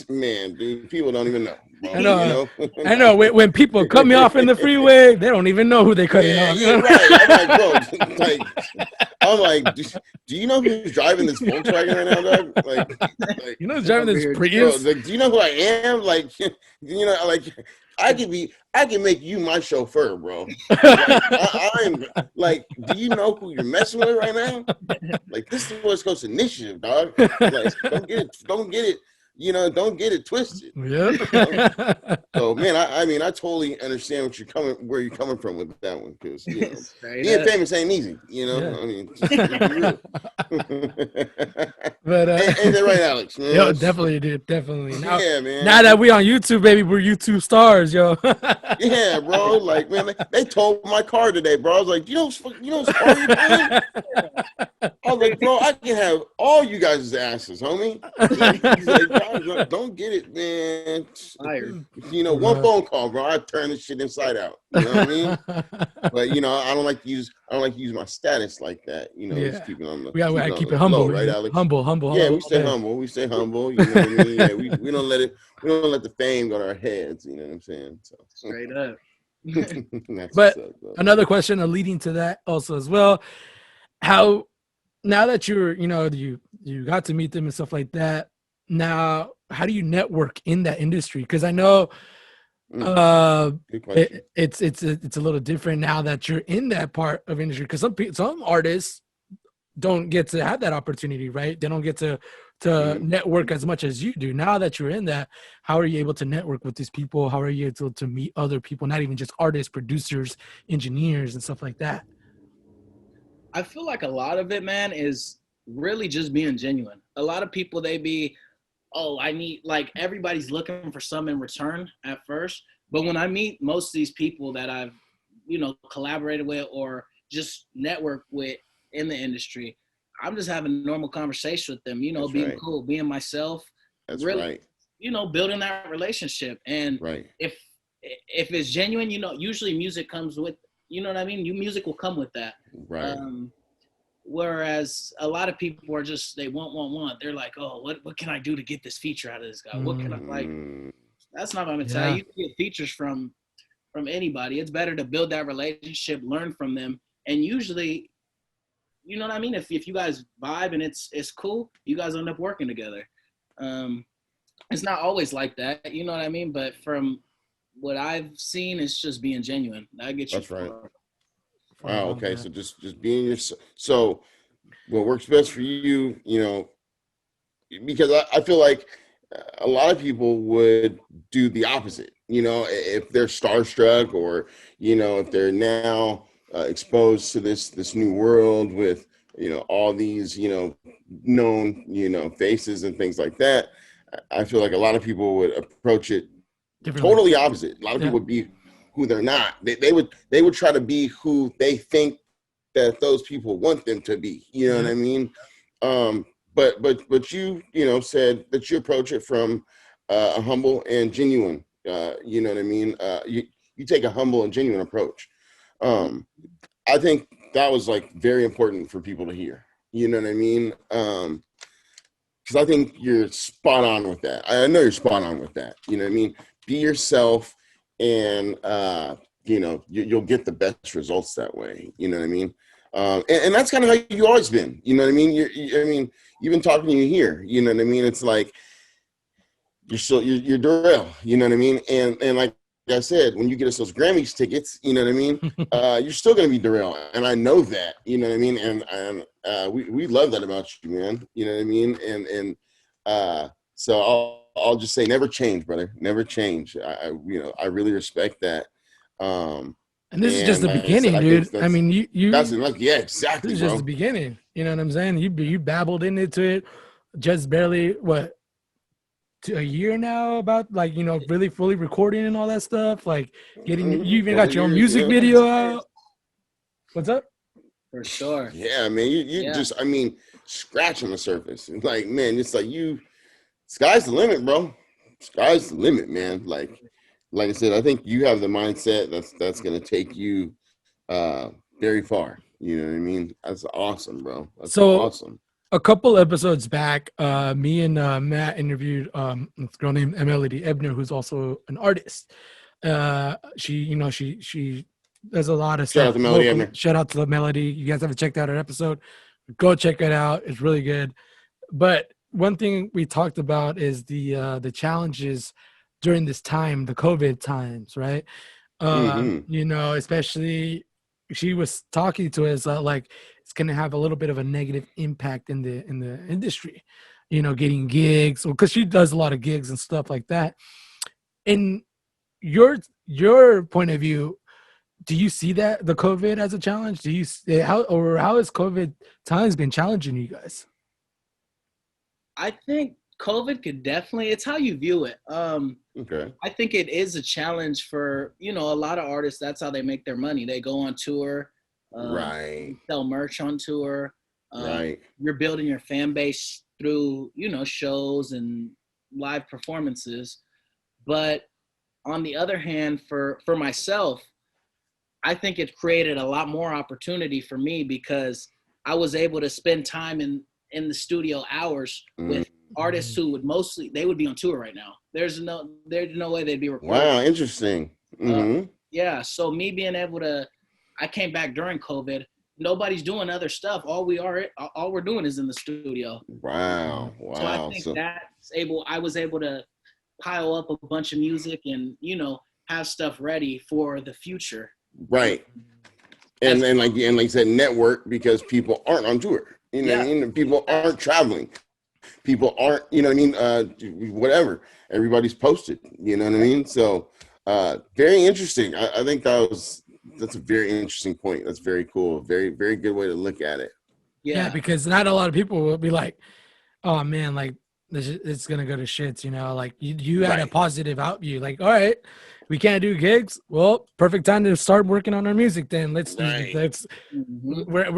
man, dude, people don't even know. Bro, I know. You know? I know. When people cut me off in the freeway, they don't even know who they cutting off. You know? Right. I'm like, do you know who's driving this Volkswagen right now, dog? Like you know who's driving this Prius? Like, do you know who I am? Like, you know, like I can make you my chauffeur, bro. I'm like, do you know who you're messing with right now? Like, this is West Coast Initiative, dog. Like, don't get it. don't get it twisted. Yeah. So, man, I mean, I totally understand where you're coming from with that one, because being famous ain't easy. I mean, just be real. But ain't that right, Alex? Man? Yo, definitely, dude, definitely. Now, yeah, man. Now that we on YouTube, baby, we're YouTube stars, yo. Yeah, bro. Like, man, they told my car today, bro. I was like, you know whose car you playing? I was like, bro, I can have all you guys' asses, homie. He's like, don't get it, man. Fired. One phone call, bro, I turn this shit inside out. You know what I mean? But I don't like to use my status like that. Just keep it on the. We gotta keep it humble, low, right, Alex? Humble. Yeah, we stay humble. We stay humble. You know what I mean? Yeah, we don't let it. We don't let the fame go to our heads. You know what I'm saying? So straight up. But another question leading to that also as well, how now that you got to meet them and stuff like that, now how do you network in that industry? Because I know it's a little different now that you're in that part of industry, because some artists don't get to have that opportunity, right? They don't get to network as much as you do. Now that you're in that, how are you able to network with these people? How are you able to meet other people, not even just artists, producers, engineers, and stuff like that? I feel like a lot of it, man, is really just being genuine. A lot of people, they be, everybody's looking for some in return at first. But when I meet most of these people that I've, collaborated with or just networked with in the industry, I'm just having a normal conversation with them, That's being right. cool, being myself. That's really, right. Building that relationship. And if it's genuine, usually music comes with, you know what I mean? Music will come with that. Right. Whereas a lot of people are just, they want. They're like, oh, what can I do to get this feature out of this guy? What can I like? That's not what I'm gonna tell you. You can get features from anybody. It's better to build that relationship, learn from them, and usually, you know what I mean? If you guys vibe and it's cool, you guys end up working together. It's not always like that, you know what I mean? But from what I've seen, it's just being genuine. That gets you. That's right. Wow. Okay. So just being yourself. So what works best for you, because I feel like a lot of people would do the opposite, if they're starstruck or, if they're now exposed to this new world with, all these, known, faces and things like that. I feel like a lot of people would approach it totally opposite. A lot of people would be who they're not. They would try to be who they think that those people want them to be. You know what I mean? But you said that you approach it from a humble and genuine. You know what I mean? You take a humble and genuine approach. I think that was like very important for people to hear. You know what I mean? Because I think you're spot on with that. I know you're spot on with that. You know what I mean? Be yourself, and you'll get the best results that way. You know what I mean? And that's kind of how you always been. You know what I mean? You've been talking to you here. You know what I mean? It's like you're Drizlle. You know what I mean? And like I said, when you get us those Grammys tickets, you know what I mean? You're still gonna be Drizlle, and I know that. You know what I mean? And we love that about you, man. You know what I mean? And so I'll just say, never change, brother. Never change. I really respect that. And this is just the beginning, dude. I mean, you. That's exactly. This is just the beginning. You know what I'm saying? You babbled into it, just barely to a year now, about really fully recording and all that stuff. Like you even got your own music video out. What's up? For sure. Yeah, man. You just, scratching the surface. Like, man, it's like sky's the limit, bro. Sky's the limit, man. Like I said, I think you have the mindset that's gonna take you very far. You know what I mean? That's awesome, bro. That's awesome. A couple episodes back, me and Matt interviewed a girl named Melody Ebner, who's also an artist. She does a lot of stuff. Shout out to Melody Ebner. Shout out to Melody. You guys haven't checked out her episode, go check it out. It's really good. But one thing we talked about is the challenges during this time, the COVID times, right? Especially she was talking to us like it's going to have a little bit of a negative impact in the industry. getting gigs, because she does a lot of gigs and stuff like that. In your point of view, do you see that the COVID as a challenge? Do you how has COVID times been challenging you guys? I think COVID could definitely, it's how you view it. Okay. I think it is a challenge for, a lot of artists. That's how they make their money. They go on tour, Right. sell merch on tour. Right. You're building your fan base through, shows and live performances. But on the other hand, for myself, I think it created a lot more opportunity for me because I was able to spend time in the studio hours with artists who they would be on tour right now. There's no way they'd be recording. Wow, interesting. Yeah, so me being able to, I came back during COVID. Nobody's doing other stuff. All we're doing is in the studio. Wow. So I think I was able to pile up a bunch of music and have stuff ready for the future. Right. And like you said, network, because people aren't on tour. What I mean? People aren't traveling. People aren't, whatever. Everybody's posted. You know what I mean? So very interesting. I think that's a very interesting point. That's very cool. Very, very good way to look at it. Yeah, because not a lot of people will be like, oh man, like it's gonna go to shits, like you had a positive view, like, all right, we can't do gigs, well, perfect time to start working on our music then. We're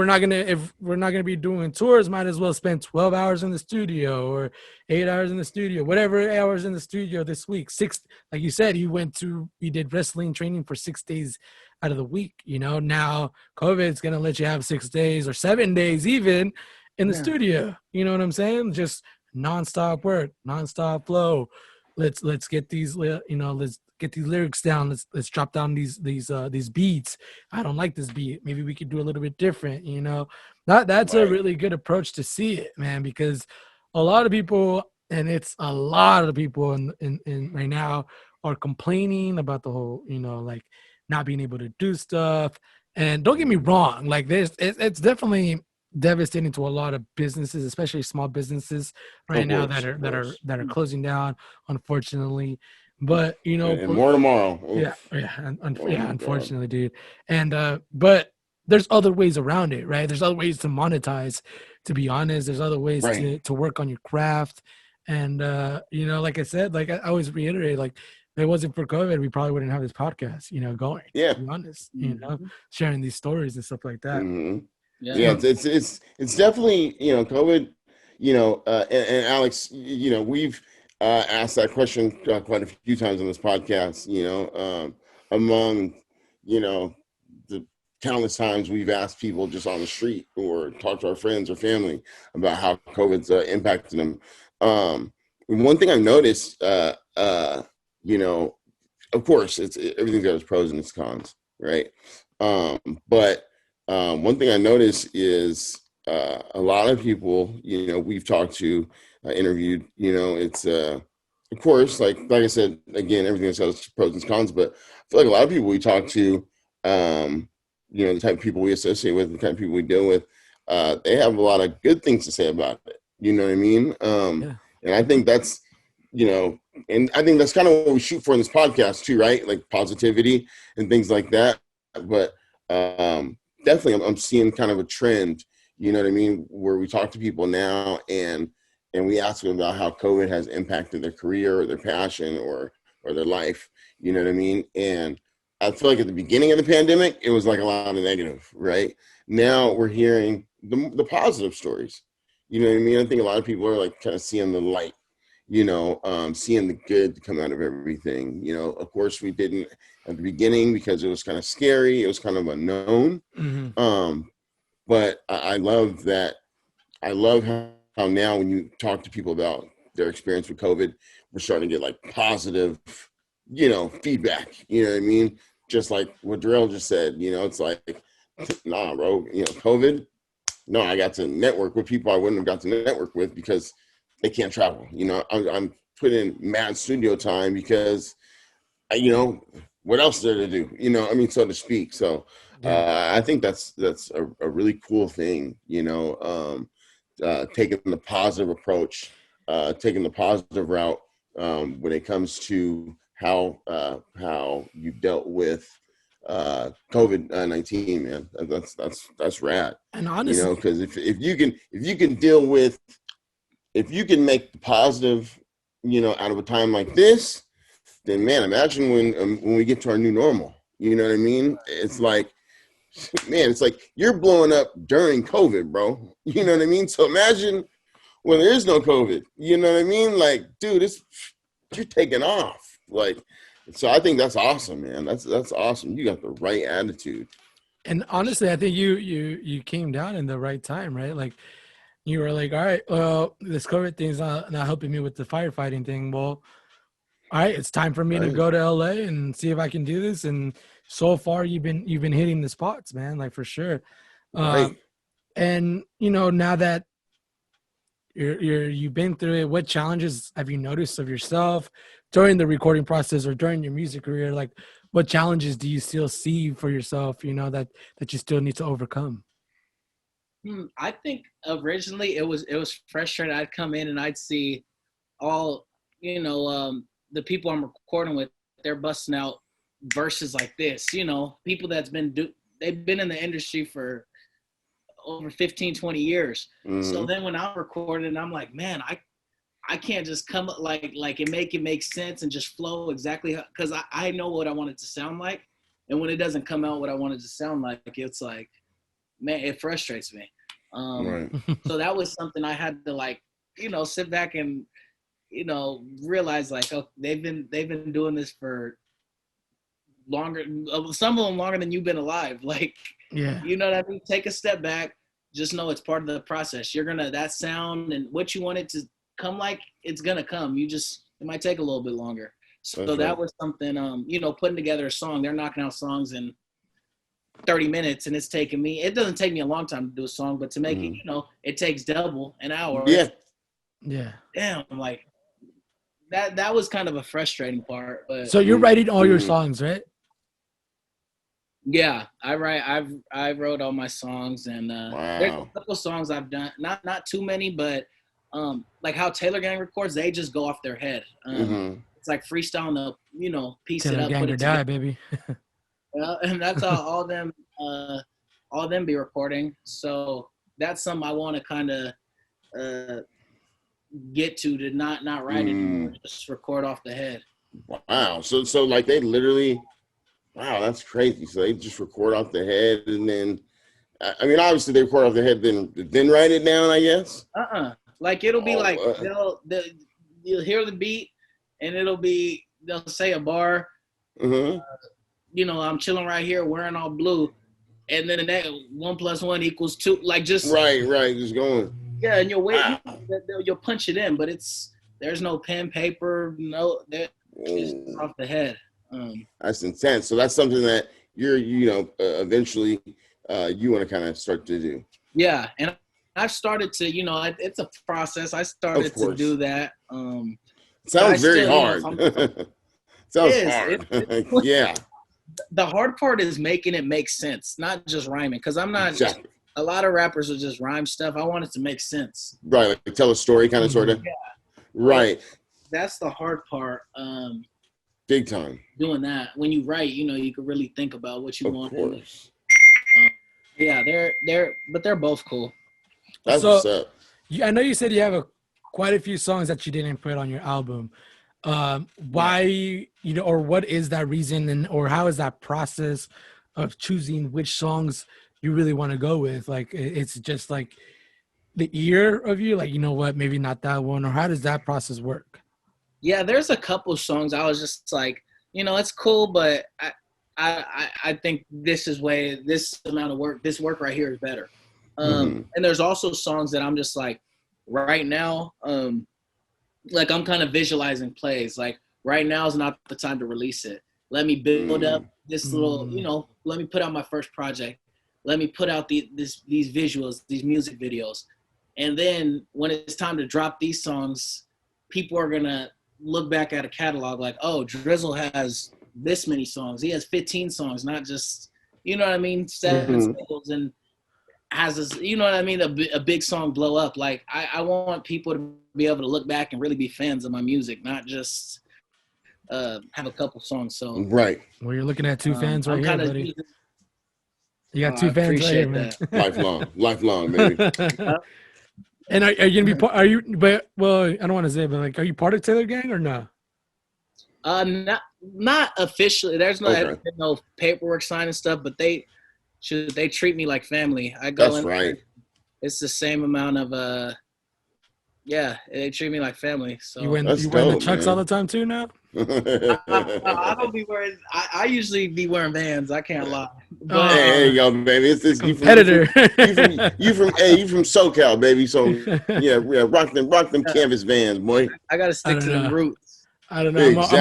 not gonna be doing tours, might as well spend 12 hours in the studio or 8 hours in the studio, whatever hours in the studio this week. Like you said, you did wrestling training for 6 days out of the week. Now COVID's gonna let you have 6 days or 7 days even in the studio. You know what I'm saying? Just nonstop work, nonstop flow. Let's get these let's get these lyrics down. Let's drop down these beats. I don't like this beat. Maybe we could do a little bit different. That's a really good approach to see it, man, because a lot of people, and it's a lot of people in right now, are complaining about the whole like not being able to do stuff. And don't get me wrong, like it's definitely devastating to a lot of businesses, especially small businesses right now that are closing down, unfortunately. But and more tomorrow. Unfortunately, dude. And but there's other ways around it, right? There's other ways to monetize. To be honest, there's other ways to work on your craft. And like I said, like I always reiterate, like if it wasn't for COVID, we probably wouldn't have this podcast, going. Yeah. To be honest, sharing these stories and stuff like that. Mm-hmm. Yeah, it's definitely, COVID, and Alex, we've asked that question quite a few times on this podcast, among, the countless times we've asked people just on the street or talk to our friends or family about how COVID's impacted them. One thing I've noticed, of course, everything's got its pros and its cons, right? But one thing I noticed is a lot of people, we've talked to, interviewed, it's, of course, like I said, again, everything has its pros and cons, but I feel like a lot of people we talk to, the type of people we associate with, the type of people we deal with, they have a lot of good things to say about it. You know what I mean? And I think that's, and I think that's kind of what we shoot for in this podcast too, right? Like positivity and things like that. But definitely I'm seeing kind of a trend, you know what I mean, where we talk to people now and we ask them about how COVID has impacted their career or their passion or their life, you know what I mean? And I feel like at the beginning of the pandemic, it was like a lot of negative, right? Now we're hearing the positive stories, you know what I mean? I think a lot of people are like kind of seeing the light, seeing the good come out of everything. Of course we didn't at the beginning because it was kind of scary. It was kind of unknown. Mm-hmm. But I love that. I love how now when you talk to people about their experience with COVID, we're starting to get like positive, feedback, you know what I mean? Just like what Drizlle just said, it's like, nah, bro, COVID, no, I got to network with people I wouldn't have got to network with because they can't travel. I'm putting in mad studio time because, what else is there to do? So to speak. So I think that's a really cool thing, taking the positive approach taking the positive route when it comes to how you dealt with COVID-19, man. That's rad. And honestly, you know, because if you can deal with, if you can make the positive, you know, out of a time like this, then man, imagine when we get to our new normal. You know what I mean? It's like, man, it's like you're blowing up during COVID, bro. You know what I mean? So imagine when there is no COVID. You know what I mean? Like, dude, you're taking off. Like, so I think that's awesome, man. That's awesome. You got the right attitude. And honestly, I think you came down in the right time, right? Like, you were like, all right, well, this COVID thing's not helping me with the firefighting thing. Well, all right, it's time for me to go to LA and see if I can do this. And so far, you've been hitting the spots, man, like for sure. And you know, now that you've been through it, what challenges have you noticed of yourself during the recording process or during your music career? Like, what challenges do you still see for yourself, you know, that you still need to overcome? I think originally it was frustrating. I'd come in and I'd see all, you know, the people I'm recording with, they're busting out verses like this, you know, people they've been in the industry for over 15, 20 years. So then when I'm recording, I'm like, man, I can't just come up like it make sense and just flow exactly, because I know what I want it to sound like. And when it doesn't come out what I want it to sound like, it's like, man, it frustrates me. So that was something I had to, like, you know, sit back and, you know, realize, like, oh, they've been doing this for longer, some of them longer than you've been alive. Like, yeah, you know what I mean? Take a step back, just know it's part of the process. That sound and what you want it to come like, it's gonna come. It might take a little bit longer. So that was something, you know, putting together a song. They're knocking out songs in 30 minutes, and it doesn't take me a long time to do a song, but to make it, you know, it takes double an hour. Yeah. Damn, like that was kind of a frustrating part. But so you're writing all your songs, right? Yeah, I wrote all my songs, and there's a couple songs I've done, not too many, but like how Taylor Gang records, they just go off their head. It's like freestyling the, you know, piece Taylor it up, Gang put or it die, together. baby. Yeah, and that's how all them be recording. So that's something I want to kind of get to not write anymore, just record off the head. Wow. So like they literally, wow, that's crazy. So they just record off the head, and then, I mean, obviously they record off the head, then write it down, I guess. Like it'll be like you'll hear the beat, and they'll say a bar. You know, I'm chilling right here wearing all blue, and then the next 1 + 1 = 2. Like just right, just going. Yeah, and you'll wait. You'll punch it in, but there's no pen, paper, it's off the head. That's intense. So that's something that eventually you want to kind of start to do. Yeah, and I've started to, you know, it's a process. I started to do that. Sounds very hard. Sounds hard. Yeah. The hard part is making it make sense, not just rhyming. Because I'm not. Exactly. A lot of rappers will just rhyme stuff. I want it to make sense. Right, like tell a story, kind of, sort of. Yeah. Right. That's the hard part. Big time. Doing that. When you write, you know, you can really think about what you want. Of course. Yeah, they're both cool. That's what's up. I know you said you have quite a few songs that you didn't put on your album. Why, you know, or what is that reason, or how is that process of choosing which songs you really want to go with? Like, it's just like the ear of you, like, you know what, maybe not that one, or how does that process work? Yeah, there's a couple songs I was just like, you know, it's cool, but I think this amount of work, this work right here is better. And there's also songs that I'm just like, right now, like I'm kind of visualizing plays. Like right now is not the time to release it. Let me build up this little, you know, let me put out my first project. Let me put out these visuals, these music videos. And then when it's time to drop these songs, people are going to look back at a catalog like, oh, Drizle has this many songs. He has 15 songs, not just, you know what I mean, 7 singles, and has this, you know what I mean, a big song blow up. Like I want people to be able to look back and really be fans of my music, not just have a couple songs. So right. Well, you're looking at two fans right here, buddy. You got two I fans right here, man. Lifelong, baby. And are you gonna be? Are you? But well, I don't want to say, but like, are you part of Taylor Gang or no? Not officially. There's no paperwork signed and stuff, but they treat me like family. I go. That's right. It's the same amount of yeah, they treat me like family. So you wear the Chucks all the time too now? I don't be wearing. I usually be wearing Vans. I can't lie. But, hey, there you go, baby. It's this competitor. You from SoCal, baby. So yeah, rock them canvas Vans, boy. I gotta stick to the roots. I don't know. Exactly,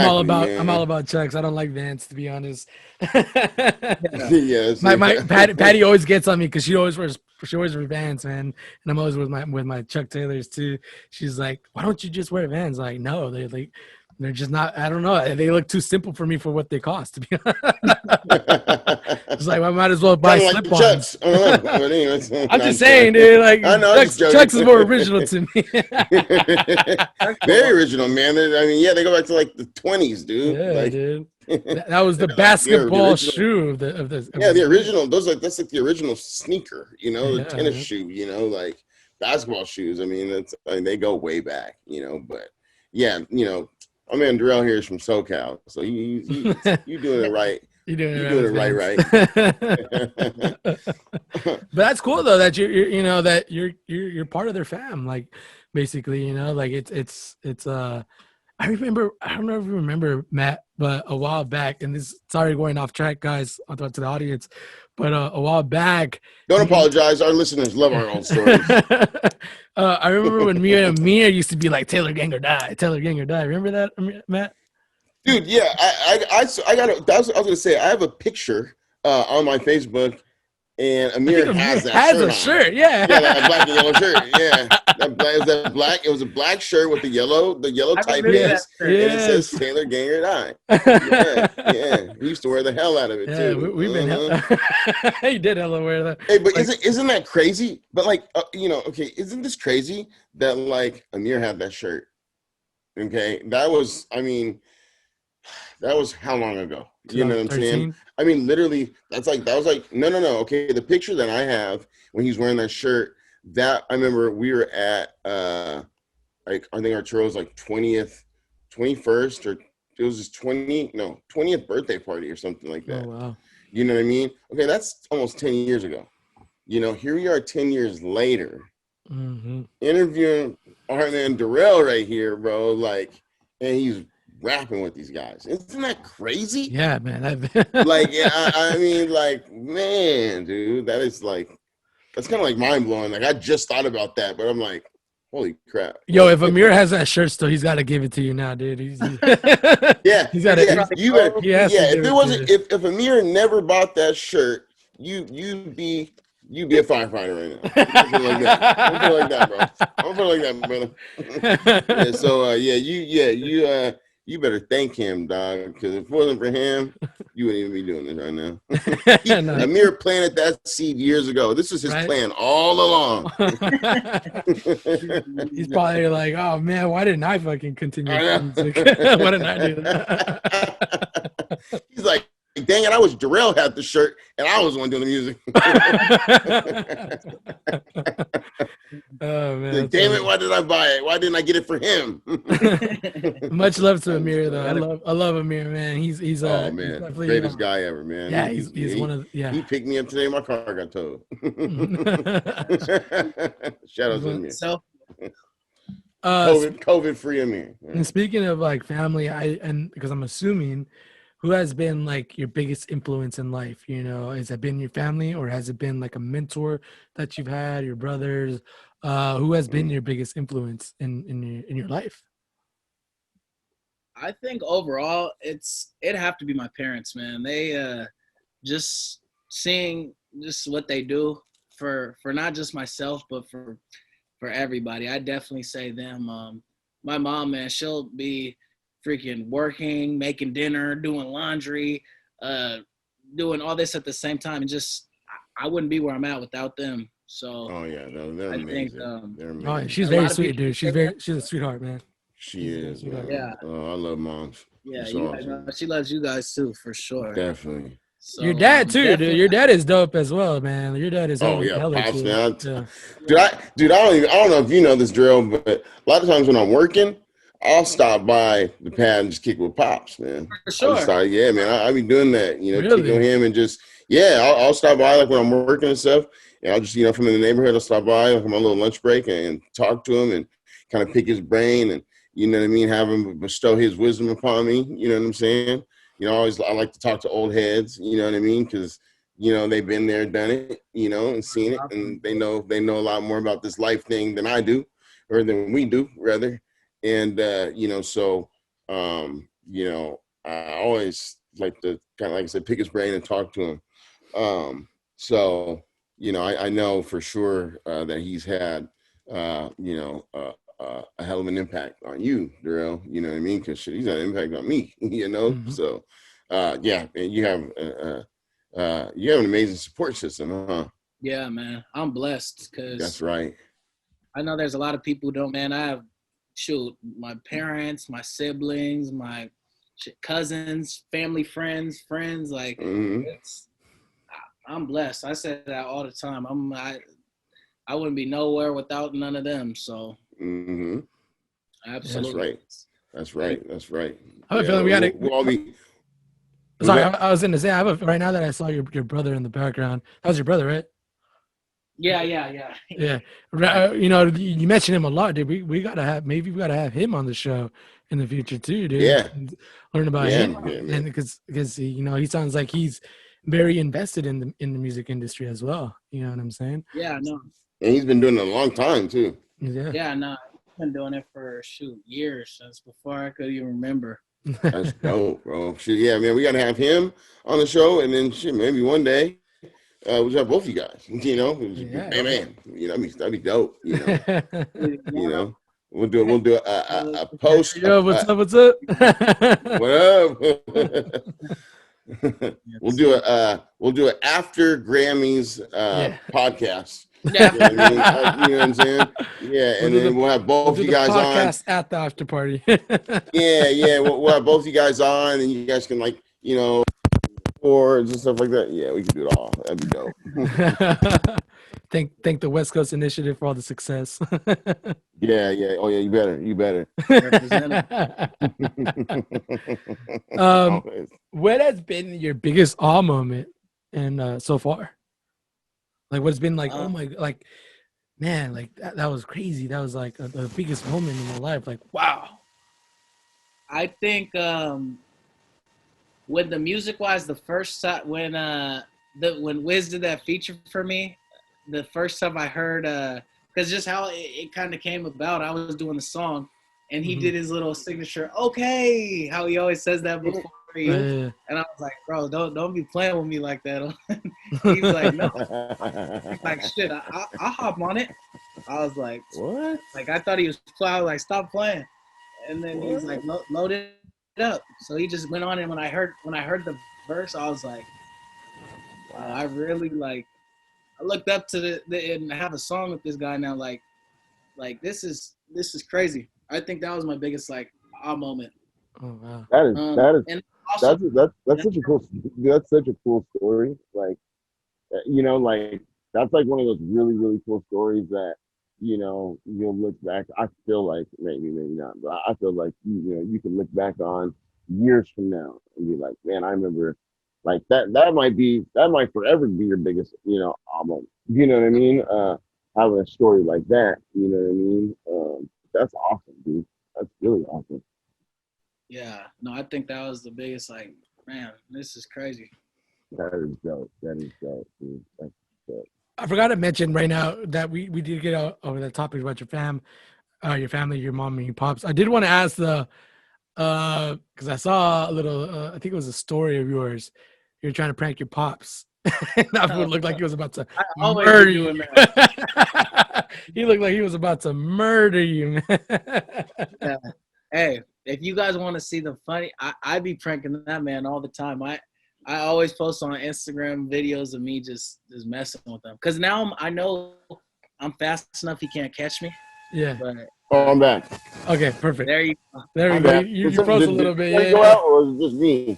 I'm all about Chucks. I don't like Vans, to be honest. Yes. My Patty always gets on me because she always wears Vans, man. And I'm always with my Chuck Taylors too. She's like, why don't you just wear Vans? Like, no, they're just not. I don't know. They look too simple for me for what they cost. To be honest, it's like I might as well buy slip-ons. I'm just saying, dude. Like, I know, Chucks is more original to me. Very original, man. I mean, yeah, they go back to like the 20s, dude. Yeah, dude. That was the basketball shoe of the. Yeah, the original. That's like the original sneaker. You know, the tennis shoe. You know, like basketball shoes. I mean, they go way back. You know, but yeah, you know. My man Drizelle here is from SoCal, so you doing it right. You're doing it right. But that's cool though that you're part of their fam, like basically, you know, like it's I remember, I don't know if you remember, Matt, but a while back, and this, sorry going off track, guys, I'll talk to the audience, but a while back. Don't apologize. Our listeners love our old stories. I remember when me and Amir used to be like, Taylor Gang or Die, Taylor Gang or Die. Remember that, Matt? Dude, yeah. I got I was going to say, I have a picture on my Facebook. And Amir has a shirt. Yeah. Yeah, that black and yellow shirt. Yeah. That black. It was a black shirt with the yellow typeface. And it says Taylor Gang or Die. Yeah. He used to wear the hell out of it too. We've been he did hella wear that. Hey, but isn't that crazy? But like okay, isn't this crazy that like Amir had that shirt? Okay. That was how long ago? You know what I'm saying? I mean, literally, that was like, no. Okay, the picture that I have when he's wearing that shirt, that I remember we were at, like, I think our tour was like 21st, or it was his 20th birthday party or something like that. Oh, wow. You know what I mean? Okay, that's almost 10 years ago. You know, here we are 10 years later, interviewing our man Drizelle right here, bro, like, and he's rapping with these guys. Isn't that crazy? Yeah, man. Like, yeah, I mean, like, man, dude, that's kind of like mind blowing. Like, I just thought about that, but I'm like, holy crap. Yo, if Amir has that shirt still, he's got to give it to you now, dude. He's got to. If Amir never bought that shirt, you'd be a firefighter right now. I'm like that, bro. I'm like that, brother. Yeah, so you better thank him, dog, because if it wasn't for him, you wouldn't even be doing this right now. Amir planted that seed years ago. This was his plan all along. He's probably like, oh, man, why didn't I fucking continue music? Why didn't I do that? He's like, dang it, I wish Drizelle had the shirt, and I was the one doing the music. Oh, man. Like, damn it, why did I buy it? Why didn't I get it for him? Much love to Amir, though. I love Amir, man. He's oh, man, he's greatest guy ever, man. Yeah, he's one of the, He picked me up today. My car got towed. Shout out to Amir. So, COVID-free Amir. And speaking of like family, because I'm assuming, who has been like your biggest influence in life? You know, has it been your family, or has it been like a mentor that you've had, your brothers? Who has been your biggest influence in your life? I think overall it'd have to be my parents, man. They just seeing just what they do for not just myself, but for everybody. I definitely say them. My mom, man, she'll be freaking working, making dinner, doing laundry, doing all this at the same time, and just I wouldn't be where I'm at without them. So oh yeah, no, they're amazing. They're amazing. Oh, she's very sweet, dude. She's a sweetheart, man. She is, man. Yeah. Oh, I love moms. Yeah, It's you awesome. guys, she loves you guys too, for sure. Definitely. So, your dad too, dude. Your dad is dope as well, man. Your dad is oh yeah, pops, man. Yeah. Dude, I don't know if you know this drill, but a lot of times when I'm working, I'll stop by the pad and just kick with pops, man. For sure. Yeah, man. I be doing that, you know, Really? kicking with him and just I'll stop by like when I'm working and stuff. And I'll just, you know, from in the neighborhood, I'll stop by like on my little lunch break and talk to him and kind of pick his brain and, you know what I mean, have him bestow his wisdom upon me. You know what I'm saying? You know, I like to talk to old heads, you know what I mean? Because, you know, they've been there, done it, you know, and seen it. And they know a lot more about this life thing than I do, or than we do, rather. And, you know, so, you know, I always like to kind of, like I said, pick his brain and talk to him. So, you know, I know for sure that he's had, you know, a hell of an impact on you, Drizlle. You know what I mean? Because he's had an impact on me. You know, so yeah, and you have an amazing support system, huh? Yeah, man, I'm blessed because that's right. I know there's a lot of people who don't. Man, I have my parents, my siblings, my cousins, family, friends. Like I'm blessed. I say that all the time. I wouldn't be nowhere without none of them. So absolutely. That's right. I have a feeling we'll all be. Sorry, I was going to say. Right now that I saw your brother in the background. That was your brother, right? Yeah. Yeah. You know, you mentioned him a lot, dude. We gotta have him on the show in the future too, dude. Yeah. Learn about him, and because you know he sounds like he's very invested in the music industry as well. You know what I'm saying? Yeah, no. And he's been doing it a long time too. Yeah, no. He's been doing it for years, since before I could even remember. That's dope, bro. Yeah, man, we gotta have him on the show, and then maybe one day. We'll have both of you guys, you know. Man, you know, that'd be dope, you know. You know, we'll do a post. Yo, what's up? What up? We'll do an after Grammys podcast. Yeah. You know what I'm saying? Yeah, and then we'll have both of you guys podcast on at the after party. yeah. We'll have both of you guys on, and you guys can, like, you know, boards and stuff like that. Yeah, we can do it all. That'd be dope. Thank the West Coast Initiative for all the success. Yeah. Oh yeah, you better. What has been your biggest awe moment and so far? Like, what's been like, oh my, like, man, like that was crazy. That was like the biggest moment in my life. Like, wow. I think when the music wise, the first time when Wiz did that feature for me, the first time I heard because just how it kind of came about, I was doing the song and he did his little signature, okay, how he always says that before you. And I was like, bro, don't be playing with me like that. He's like, no. He's like, shit, I'll hop on it. I was like, what? Like, I thought he was playing. I was like, stop playing. And then he was like, load it up. So he just went on, and when I heard the verse, I was like, wow, I really I looked up to and have a song with this guy now. Like this is crazy. I think that was my biggest aha moment. Oh wow. That's such a cool story. Like, you know, like that's like one of those really, really cool stories that, you know, you'll look back. I feel like maybe not, but I feel like you can look back on years from now and be like, man, I remember, like that might forever be your biggest, you know, album. You know what I mean? Having a story like that, you know what I mean? That's awesome, dude. That's really awesome. Yeah, no, I think that was the biggest. Like, man, this is crazy. That is dope, dude. That's dope. I forgot to mention right now that we did get over that topic about your family, your mom and your pops. I did want to ask because I saw a little, I think it was a story of yours. You're trying to prank your pops. That would look like he was about to murder you. He looked like he was about to murder you, man. Hey, if you guys want to see the funny, I be pranking that man all the time. I always post on Instagram videos of me just messing with them. Cause now I know I'm fast enough he can't catch me. Yeah. But I'm back. Okay, perfect. There you go. There you go. You froze a little bit. Yeah. Go out, or was it just me?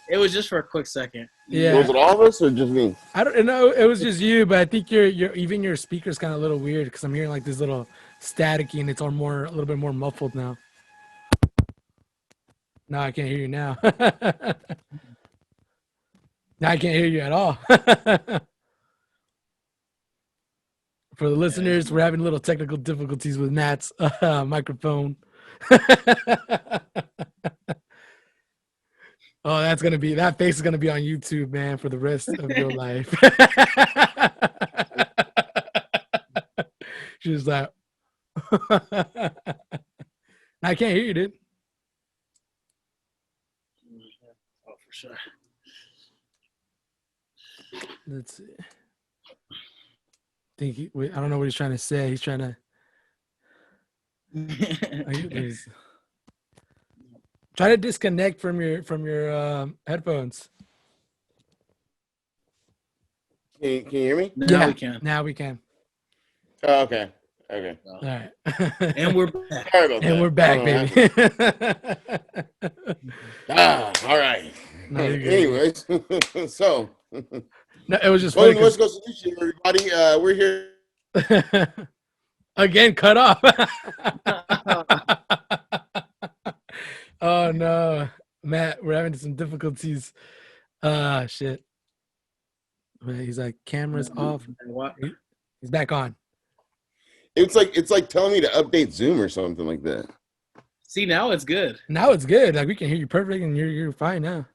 It was just for a quick second. Yeah. Was it all of us or just me? I don't know. It was just you, but I think even your speaker's kind of a little weird because I'm hearing like this little staticky, and it's a little bit more muffled now. No, I can't hear you now. Now I can't hear you at all. For the listeners, we're having little technical difficulties with Matt's microphone. Oh, that face is gonna be on YouTube, man, for the rest of your life. She's like, I can't hear you, dude. Oh, for sure. Let's see. I don't know what he's trying to say. He's trying to try to disconnect from your headphones. Can you hear me? Now we can. Now we can. Oh, okay. All right. And we're back. Sorry about that. And we're back, baby. All right. No, anyways, so. No, it was just funny. West Coast Edition, everybody. We're here. Again, cut off. Oh, no. Matt, we're having some difficulties. Shit. He's like, camera's off. He's back on. It's like telling me to update Zoom or something like that. See, now it's good. Now it's good. Like we can hear you perfect, and you're fine now.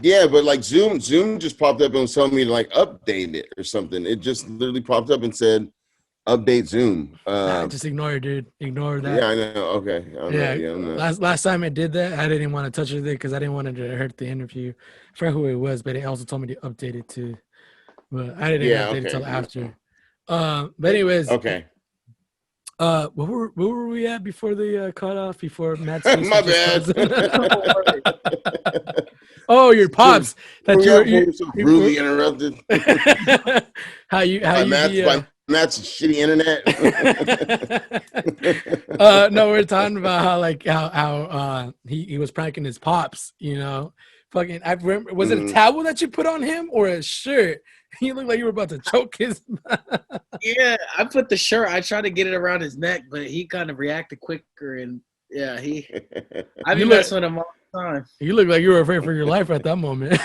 Yeah, but like Zoom just popped up and was telling me to like update it or something. It just literally popped up and said update Zoom. Just ignore it, dude. Ignore that. Yeah, I know. Okay. Last time I did that, I didn't want to touch it because I didn't want it to hurt the interview. I forgot who it was, but it also told me to update it too. But I didn't update it until after. But anyways. Okay. Where were we at before the cutoff? Before Matt's my bad. Oh, your pops. That you're rudely interrupted. How you Matt's shitty internet. No, we're talking about how he was pranking his pops. You know, fucking. I remember. Was it a towel that you put on him or a shirt? You looked like you were about to choke his. Yeah, I put the shirt. I tried to get it around his neck, but he kind of reacted quicker, and yeah, I've been messing with him all the time. You look like you were afraid for your life at that moment.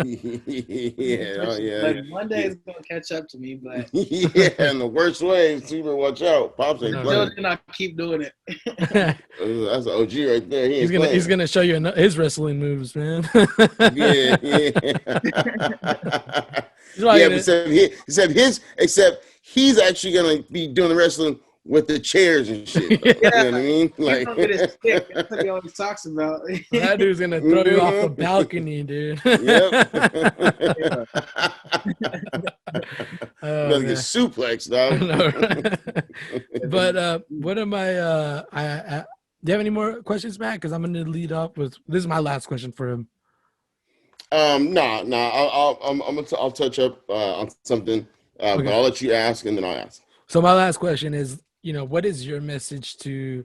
Yeah. But one day it's gonna catch up to me, but yeah, in the worst way. So you better watch out. Pops ain't playing. Still not keep doing it. That's an OG right there. He's gonna show you his wrestling moves, man. Yeah. Except he's actually gonna be doing the wrestling with the chairs and shit. Yeah. You know what I mean? Like his stick. That's what he always talks about. That dude's gonna throw you off the balcony, dude. Yep. Gonna get suplexed, dog. But what am I? Do you have any more questions, Matt? Because I'm gonna lead off with this is my last question for him. No. I'll touch up on something, okay. But I'll let you ask and then I'll ask. So my last question is, what is your message to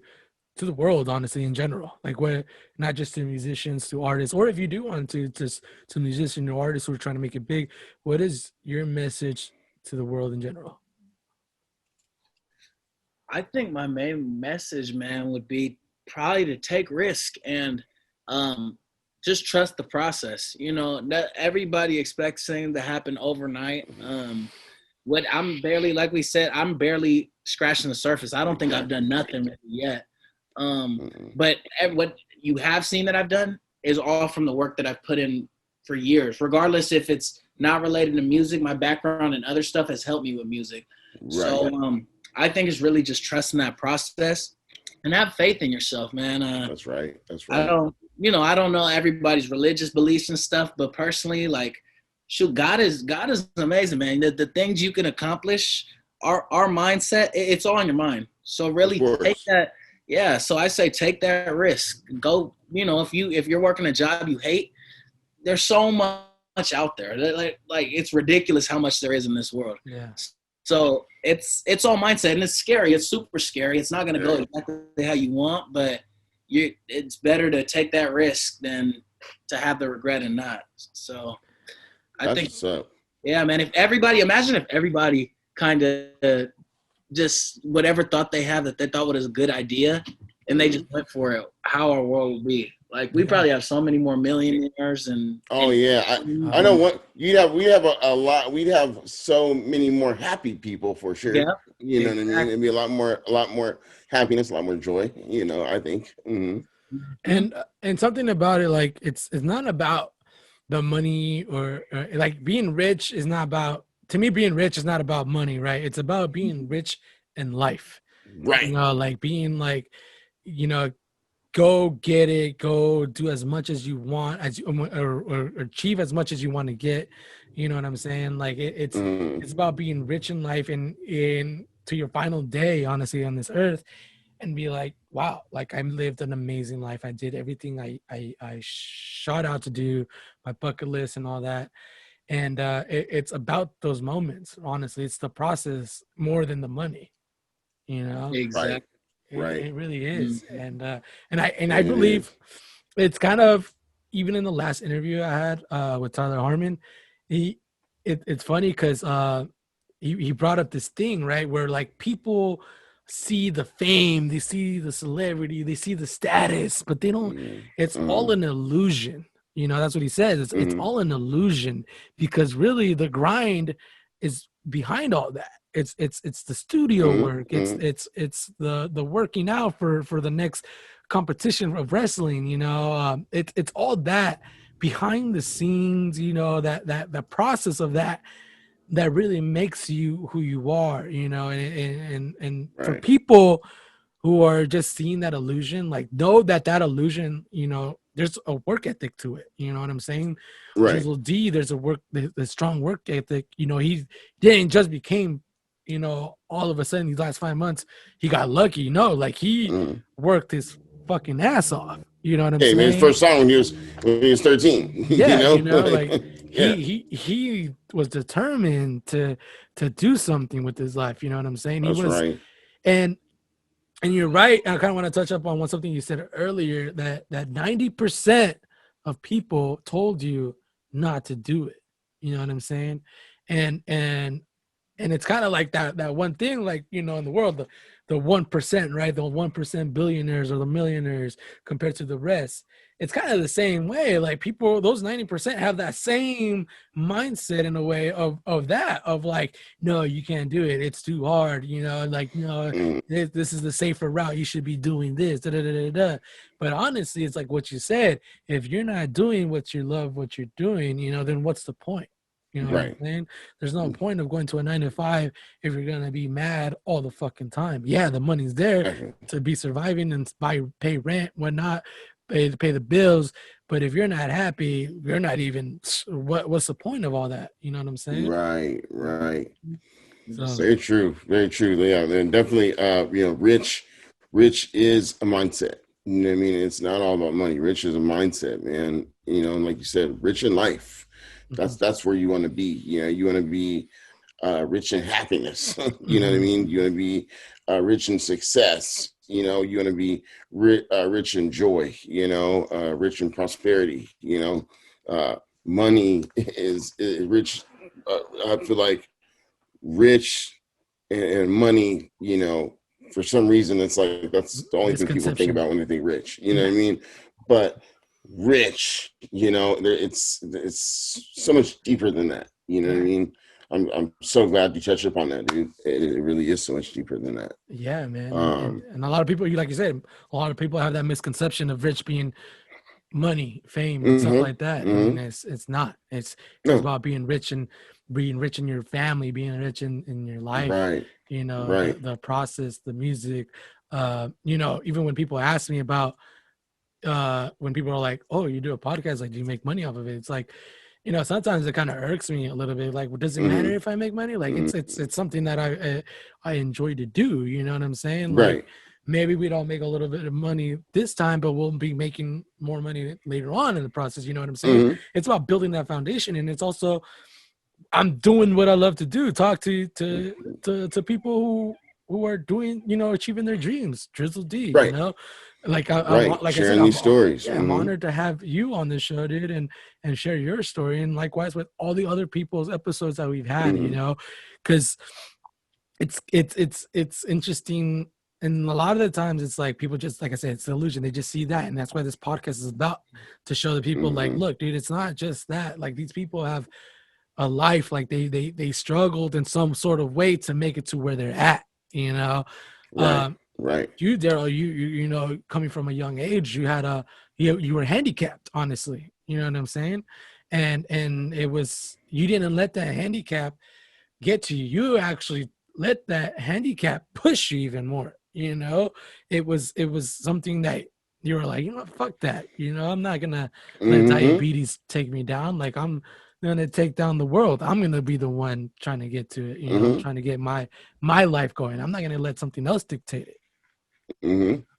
the world, honestly, in general? Like, what, not just to musicians, to artists, or if you do want to musicians or artists who are trying to make it big, what is your message to the world in general? I think my main message, man, would be probably to take risk and just trust the process. Not everybody expects things to happen overnight. What I'm barely, like we said, I'm barely scratching the surface. I don't think I've done nothing yet. But what you have seen that I've done is all from the work that I've put in for years, regardless if it's not related to music. My background and other stuff has helped me with music. Right. So I think it's really just trusting that process and have faith in yourself, man. That's right. I don't know everybody's religious beliefs and stuff, but personally, like, shoot, God is amazing, man. The things you can accomplish, our mindset, it's all in your mind. So really take that. Yeah. So I say take that risk. Go. If you're working a job you hate, there's so much out there. Like it's ridiculous how much there is in this world. Yeah. So it's all mindset, and it's scary. It's super scary. It's not going to go exactly how you want, but it's better to take that risk than to have the regret and not. So I think, yeah, man, imagine if everybody kind of just whatever thought they have that they thought was a good idea and they just went for it, how our world would be. Like, we probably have so many more millionaires and I know what we'd have a lot. We'd have so many more happy people for sure. Yeah, you know what I mean. It'd be a lot more happiness, a lot more joy. You know, I think. And something about it, like it's not about the money or like being rich is not about. To me, being rich is not about money, right? It's about being rich in life, right? You know, like being like, you know, go get it, go do as much as you want, or achieve as much as you want to get. You know what I'm saying? Like it's about being rich in life and in to your final day, honestly, on this earth, and be like, wow, like I lived an amazing life. I did everything I shot out to do, my bucket list and all that. And it's about those moments. Honestly, it's the process more than the money. You know, exactly. It really is. And I believe it's kind of, even in the last interview I had with Tyler Harmon, it's funny because he brought up this thing, right, where like people see the fame, they see the celebrity, they see the status, but they don't. It's all an illusion. You know, that's what he says. It's all an illusion, because really the grind is behind all that. It's the studio work. It's the working out for the next competition of wrestling. You know, it's all that behind the scenes. You know, that the process of that really makes you who you are. You know, and for people who are just seeing that illusion, like know that illusion, you know, there's a work ethic to it. You know what I'm saying? Right. Drizzle D, there's the strong work ethic. You know, he didn't just became, you know, all of a sudden these last 5 months, he got lucky. No, like he worked his fucking ass off. You know what I'm saying? His first song when he was 13. Yeah, you know, like he was determined to do something with his life. You know what I'm saying? That's right. And you're right. I kind of want to touch up on something you said earlier, that 90% of people told you not to do it. You know what I'm saying? And it's kind of like that one thing, like, you know, in the world, the 1%, right? The 1% billionaires or the millionaires compared to the rest. It's kind of the same way. Like people, those 90% have that same mindset in a way of like, no, you can't do it. It's too hard. You know, like, no, this is the safer route. You should be doing this. Da, da, da, da, da. But honestly, it's like what you said. If you're not doing what you love, what you're doing, you know, then what's the point? You know what I'm saying? There's no point of going to a 9 to 5 if you're gonna be mad all the fucking time. Yeah, the money's there to be surviving and pay rent, whatnot, pay the bills. But if you're not happy, you're not even. What's the point of all that? You know what I'm saying? Right. So, very true. Yeah, and definitely. You know, rich is a mindset. You know what I mean? It's not all about money. Rich is a mindset, man. You know, and like you said, rich in life. That's where you want to be. You know, you want to be rich in happiness. You know what I mean? You want to be rich in success. You know, you want to be rich in joy. You know, rich in prosperity. You know, money is rich. I feel like rich and money. You know, for some reason, it's like that's the only thing people think about when they think rich. You know what I mean? But rich, you know, it's so much deeper than that. You know what I mean? I'm so glad you touched up on that, dude. It really is so much deeper than that. Yeah, man. And a lot of people, like you said, a lot of people have that misconception of rich being money, fame, and stuff like that. I mean, it's not. It's about being rich and being rich in your family, being rich in your life. Right. You know, the process, the music. You know, even when people ask me about when people are like, oh, you do a podcast, like, do you make money off of it? It's like, you know, sometimes it kind of irks me a little bit. Like, well, does it matter if I make money? Like, it's something that I enjoy to do. You know what I'm saying? Like, maybe we don't make a little bit of money this time, but we'll be making more money later on in the process. You know what I'm saying? Mm-hmm. It's about building that foundation. And it's also, I'm doing what I love to do, talk to people who are doing, you know, achieving their dreams. Drizzle D, right. You know, like like sharing I said, these stories. Yeah, I'm honored to have you on this show, dude, and share your story, and likewise with all the other people's episodes that we've had, you know, because it's interesting. And a lot of the times it's like people just, like I said, it's the illusion. They just see that. And that's why this podcast is about, to show the people like, look, dude, it's not just that. Like, these people have a life, like they struggled in some sort of way to make it to where they're at, you know. Right. You, Daryl, you know, coming from a young age, you had you were handicapped, honestly, you know what I'm saying? And it was, you didn't let that handicap get to you. You actually let that handicap push you even more, you know. It was something that you were like, you know, fuck that, you know, I'm not gonna let diabetes take me down. Like, I'm gonna take down the world. I'm gonna be the one trying to get to it, you know, trying to get my life going. I'm not gonna let something else dictate it.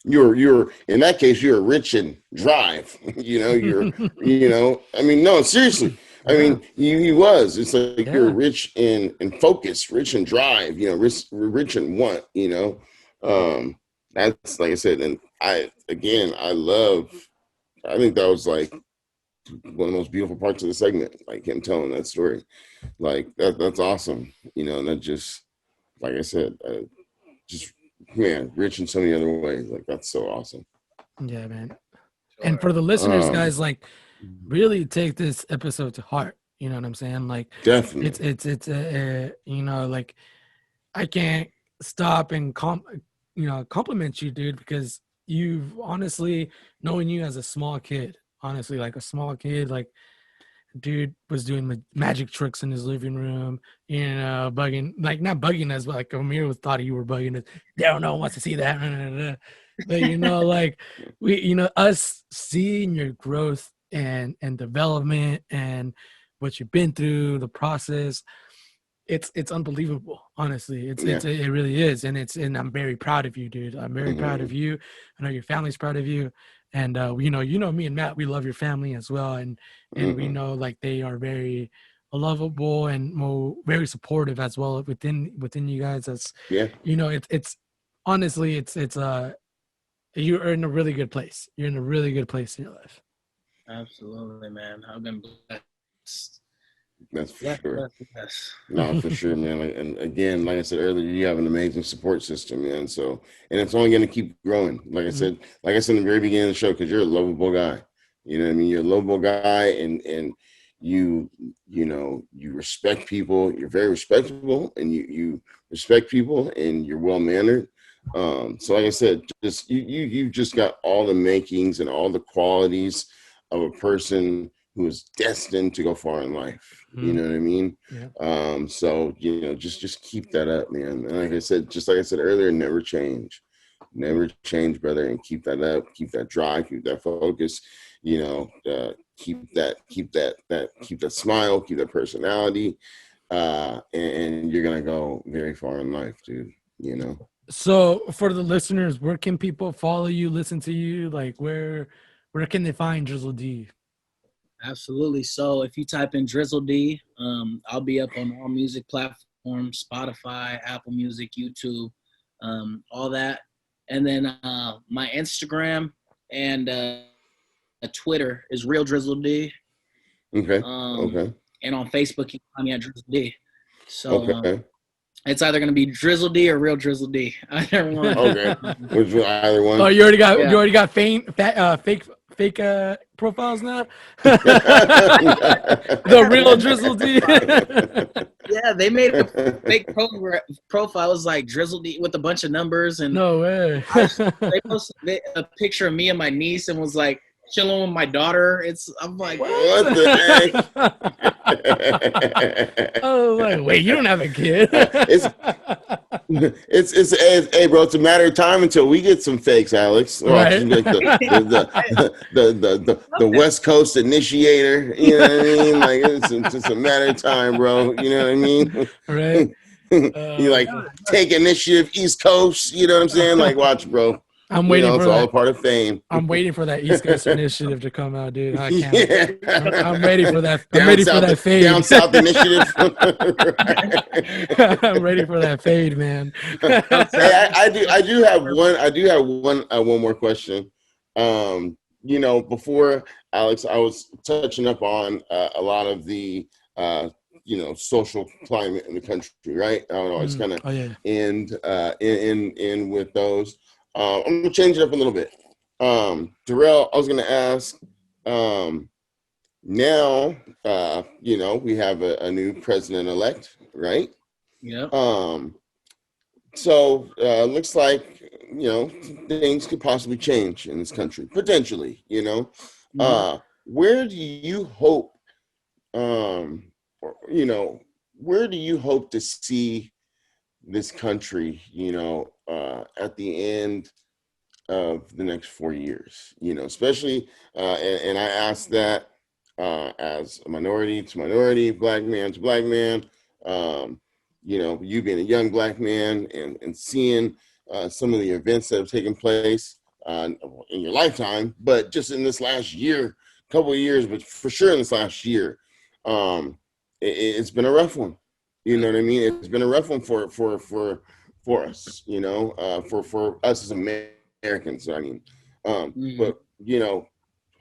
You're in that case, you're rich in drive. You know, you know, I mean, no, seriously. I mean, he was. It's like you're rich in focus, rich in drive, you know, rich in want, you know. That's, like I said, and I think that was like one of the most beautiful parts of the segment, like him telling that story. Like, that's awesome, you know. And that just, like I said, just, man, rich in so many other ways. Like, that's so awesome. Yeah, man. Sure. And for the listeners, guys, like, really take this episode to heart. You know what I'm saying? Like, definitely, it's you know, like, I can't stop and compliment you, dude, because you've, honestly, knowing you as a small kid, honestly, like a small kid, like, dude was doing magic tricks in his living room, you know, bugging, like, not bugging us, but like Amir thought you were bugging us. Daryl, no one wants to see that. But, you know, like, we, you know, us seeing your growth and development and what you've been through, the process, it's unbelievable. Honestly, it really is. And I'm very proud of you, dude. I'm very proud of you. I know your family's proud of you. And you know, me and Matt, we love your family as well. And we know, like, they are very lovable and very supportive as well within you guys. That's, you know, it's honestly, it's you're in a really good place. You're in a really good place in your life. Absolutely, man. I've been blessed. That's for sure. No, for sure, man. And again, like I said earlier, you have an amazing support system, man. So, and it's only going to keep growing. Like I said in the very beginning of the show, because you're a lovable guy. You know what I mean? You're a lovable guy, and you know, you respect people. You're very respectable, and you respect people, and you're well mannered. So, like I said, just you've just got all the makings and all the qualities of a person who is destined to go far in life. You know what I mean? Yeah. So, you know, just keep that up, man. And like I said earlier, never change, brother. And keep that up, keep that drive, keep that focus, you know, keep that smile, keep that personality. And you're going to go very far in life, dude, you know? So for the listeners, where can people follow you, listen to you? Like, where can they find Drizzle D? Absolutely. So if you type in Drizzle D, I'll be up on all music platforms, Spotify, Apple Music, YouTube, all that. And then my Instagram and Twitter is Real Drizzle D. Okay. And on Facebook, you can find me at Drizzle D. So it's either going to be Drizzle D or Real Drizzle D. Either one. Okay. Which either one? Oh, you already got fake profiles now. The Real Drizzle D. Yeah, they made a fake profile. It was like Drizzle D with a bunch of numbers, and no way. They posted a picture of me and my niece and was like chilling with my daughter. I'm like, what the heck? Oh, like, wait, you don't have a kid. It's hey, bro, it's a matter of time until we get some fakes, Alex. Right. Like the West Coast initiator, you know what I mean? Like, it's a matter of time, bro. You know what I mean? Right. You like take initiative, East Coast. You know what I'm saying? Like, watch, bro. I'm waiting for it's that. all a part of fame. I'm waiting for that East Coast initiative to come out, dude. I can't. Yeah. I'm ready for that. I'm ready for that fade. Down south initiative. I'm ready for that fade, man. Hey, I do have one more question. Before Alex, I was touching up on a lot of the social climate in the country, right? I don't know, it's kind of in with those. I'm gonna change it up a little bit. Drizlle, I was gonna ask. Now, we have a new president-elect, right? Yeah. So looks like things could possibly change in this country potentially. Where do you hope? Where do you hope to see this country? At the end of the next 4 years. Especially, and I ask that as a minority to minority, black man to black man. You being a young black man and seeing some of the events that have taken place in your lifetime, but just in this last year, couple of years, but for sure in this last year, it's been a rough one. You know what I mean? It's been a rough one for us. For us as Americans. I mean, but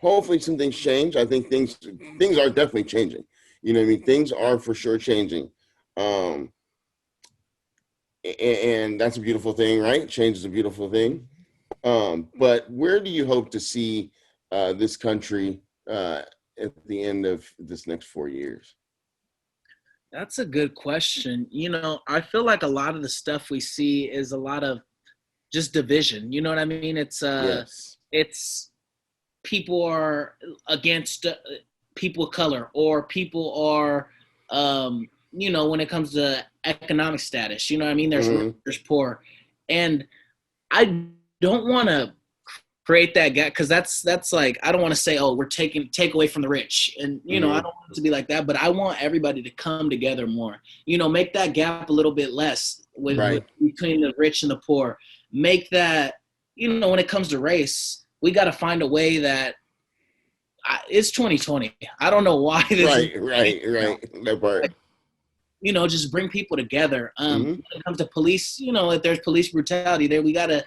hopefully some things change. I think things are definitely changing. You know what I mean? Things are for sure changing. And that's a beautiful thing, right? Change is a beautiful thing. But where do you hope to see this country at the end of this next 4 years? That's a good question. I feel like a lot of the stuff we see is a lot of just division. You know what I mean? It's it's people are against people of color, or people are when it comes to economic status, you know what I mean? There's poor. And I don't want to create that gap, because that's like, I don't want to say, oh, we're take away from the rich. And, I don't want it to be like that, but I want everybody to come together more, make that gap a little bit less between the rich and the poor. Make that, when it comes to race, we got to find a way that it's 2020. I don't know why this right. That part. Just bring people together. When it comes to police, if there's police brutality there, we got to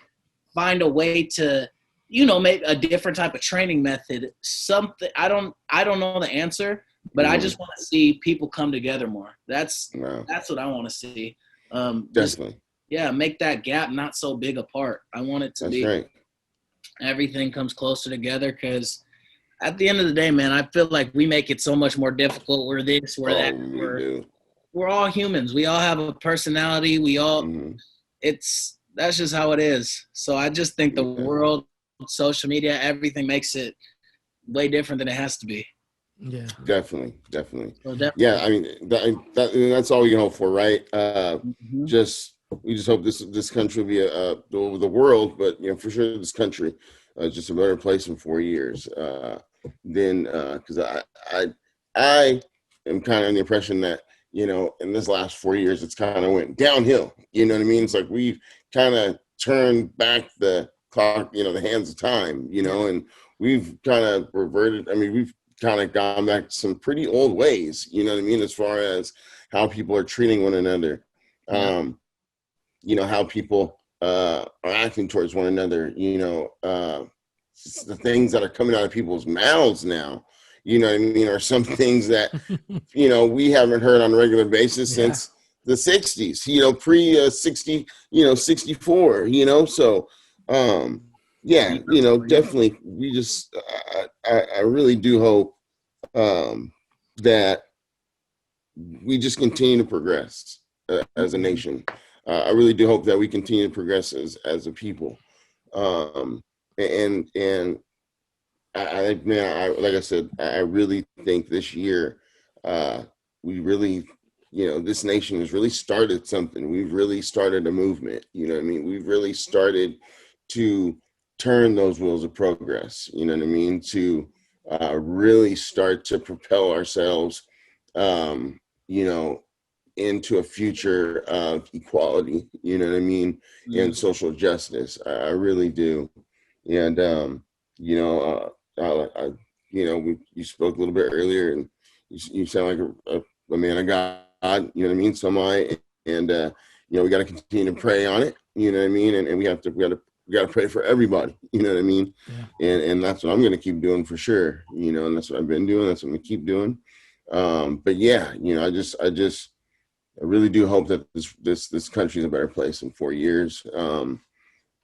find a way to, make a different type of training method. Something, I don't know the answer, but I just want to see people come together more. That's what I want to see. Definitely. Make that gap not so big apart. I want it to be everything comes closer together, because at the end of the day, man, I feel like we make it so much more difficult. We're this, we're that. We're all humans. We all have a personality. We all, that's just how it is. So I just think the world, social media, everything makes it way different than it has to be. Yeah, definitely. So definitely. Yeah, I mean that's all we can hope for, right? We just hope this country will be the world, but for sure this country is just a better place in 4 years. Because I am kind of in the impression that in this last 4 years it's kind of went downhill. You know what I mean? It's like we've kind of turned back the clock, the hands of time, and we've kind of reverted. I mean, we've kind of gone back to some pretty old ways, you know what I mean, as far as how people are treating one another, how people are acting towards one another, the things that are coming out of people's mouths now, you know what I mean, are some things that, we haven't heard on a regular basis since the 60s, pre-60, 64, so, definitely we just, I really do hope that we just continue to progress as a nation. I really do hope that we continue to progress as a people. And I like I said, I really think this year we really, this nation has really started something. We've really started a movement. You know what I mean? We've really started to turn those wheels of progress. You know what I mean? To really start to propel ourselves, into a future of equality, you know what I mean, and social justice. I really do. And you know, you spoke a little bit earlier, and you sound like a man of God, you know what I mean? So am I. And you know, we got to continue to pray on it, you know what I mean, and we got to pray for everybody, you know what I mean. And that's what I'm going to keep doing for sure, you know, and that's what I've been doing, that's what I'm going to keep doing. But yeah, you know, I really do hope that this country is a better place in 4 years.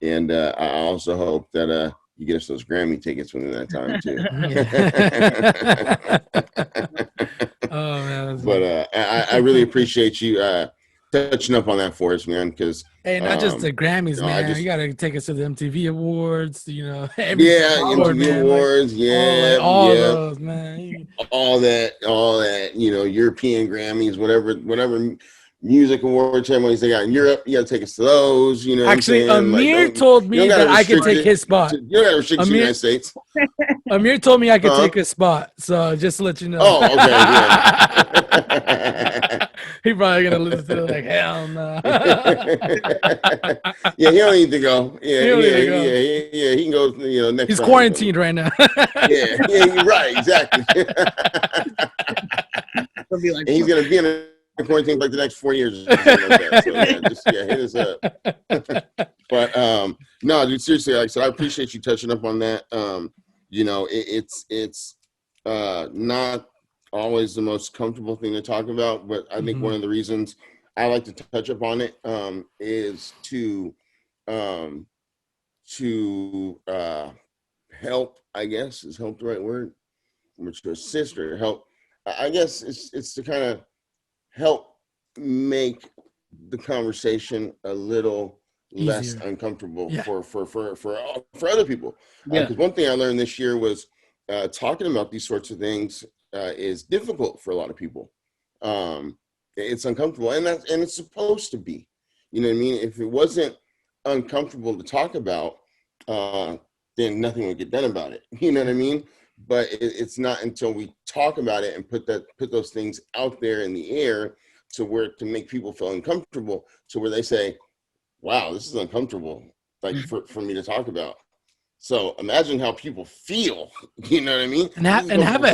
And I also hope that you get us those Grammy tickets within that time too. Oh man, but I really appreciate you touching up on that for us, man. Because hey, not just the Grammys, you know, man. You gotta take us to the MTV Awards. You know, MTV Awards, like, all those, man. All that. You know, European Grammys, whatever music award ceremonies they got in Europe, you got to take us to those. You know, actually, Amir told me that I could take his spot. You don't got to restrict the United States. Amir told me I could take his spot, so just to let you know. Oh, okay, yeah. He probably gonna listen to it like, hell no. Yeah, he don't need to go. Yeah, he can go. You know, next. He's quarantined right now. yeah, you're right, exactly. And he's gonna be in a quarantine for like the next 4 years. Or something like that. So hit us up. But no, dude, seriously, like I said, I appreciate you touching up on that. You know, it's not always the most comfortable thing to talk about, but I think one of the reasons I like to touch upon it is to help, I guess. Is help the right word? To assist or help. I guess it's to kind of help make the conversation a little less uncomfortable for other people. Because one thing I learned this year was talking about these sorts of things is difficult for a lot of people. It's uncomfortable, and it's supposed to be. You know what I mean? If it wasn't uncomfortable to talk about, then nothing would get done about it. You know what I mean? But it's not until we talk about it and put those things out there in the air to make people feel uncomfortable, to where they say, wow, this is uncomfortable, like for me to talk about. So imagine how people feel, you know what I mean? And have a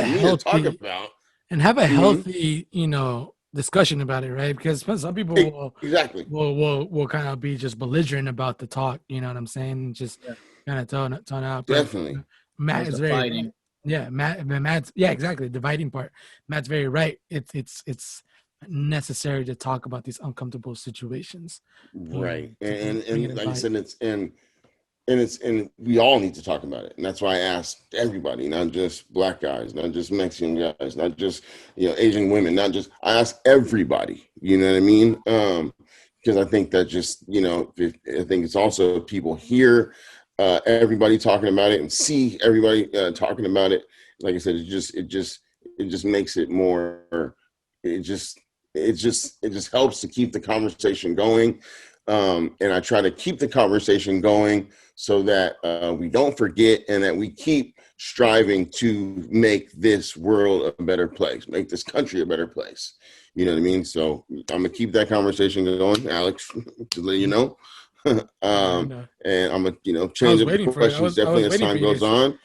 healthy, you know, discussion about it, right? Because some people will kind of be just belligerent about the talk, you know what I'm saying? Just kind of tone out. Definitely. Matt is very fighting. Matt's exactly, dividing part. Matt's very right. It's necessary to talk about these uncomfortable situations. Right. And like I said, and we all need to talk about it. And that's why I asked everybody, not just Black guys, not just Mexican guys, not just, you know, Asian women, I asked everybody, you know what I mean? Because I think that just, you know, I think it's also people hear everybody talking about it and see everybody talking about it. Like I said, it just makes it more, it just helps to keep the conversation going. And I try to keep the conversation going so that we don't forget, and that we keep striving to make this world a better place, make this country a better place. You know what I mean? So I'm going to keep that conversation going, Alex, to let you know. And I'm going to, change up the questions definitely as time goes on.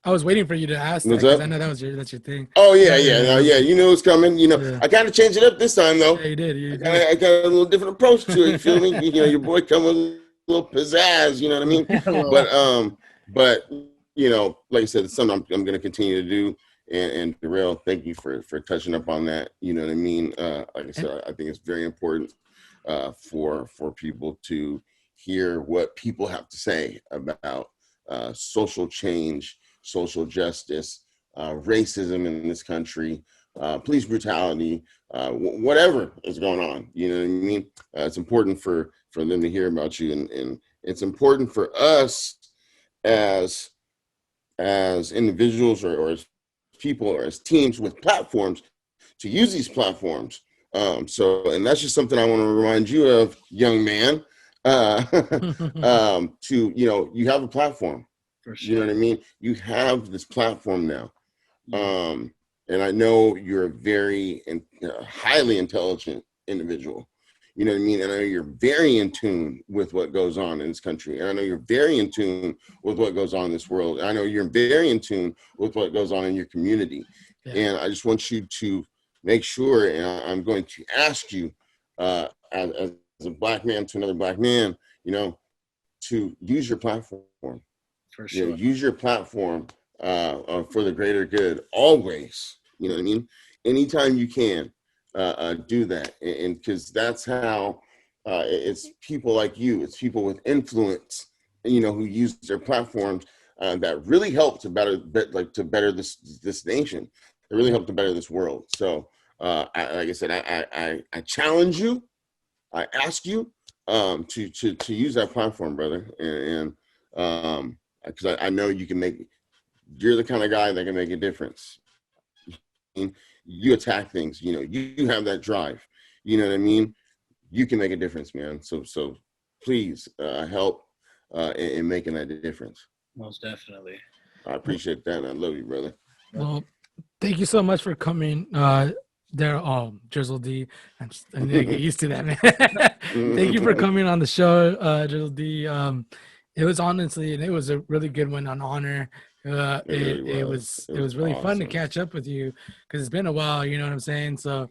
I was waiting for you to ask that, because I know that's your thing. Oh, yeah. You knew it was coming. You know, I kind of changed it up this time, though. Yeah, you did. I got a little different approach to it. You feel me? You know, your boy come with a little pizzazz. You know what I mean? But you know, like I said, it's something I'm going to continue to do. And Drizelle, thank you for touching up on that. You know what I mean? Like I said, I think it's very important for people to hear what people have to say about social change, social justice, racism in this country, police brutality, whatever is going on. You know what I mean? It's important for them to hear about you, and it's important for us as individuals or as people or as teams with platforms to use these platforms. And that's just something I want to remind you of, young man. To, you know, you have a platform. For sure. You know what I mean? You have this platform now. and I know you're a very highly intelligent individual. You know what I mean? And I know you're very in tune with what goes on in this country. And I know you're very in tune with what goes on in this world. I know you're very in tune with what goes on in your community. Yeah. And I just want you to make sure, and I'm going to ask you, as a black man to another black man, to use your platform. For sure. Use your platform for the greater good always. You know what I mean? Anytime you can. Do that, and because that's how it's people like you, it's people with influence, who use their platforms that really help to better this nation. It really help to better this world. So, like I said, I challenge you, I ask you to use that platform, brother, and because I know you can make. You're the kind of guy that can make a difference. You attack things, you have that drive, you know what I mean? You can make a difference, man. So please help in making that difference. Most definitely. I appreciate that. I love you, brother. Well, thank you so much for coming there. Drizzle D. I need to get used to that, man. Thank you for coming on the show, Drizzle D. It was honestly, and it was a really good one, an honor. It was really awesome. Fun to catch up with you because it's been a while, you know what I'm saying? So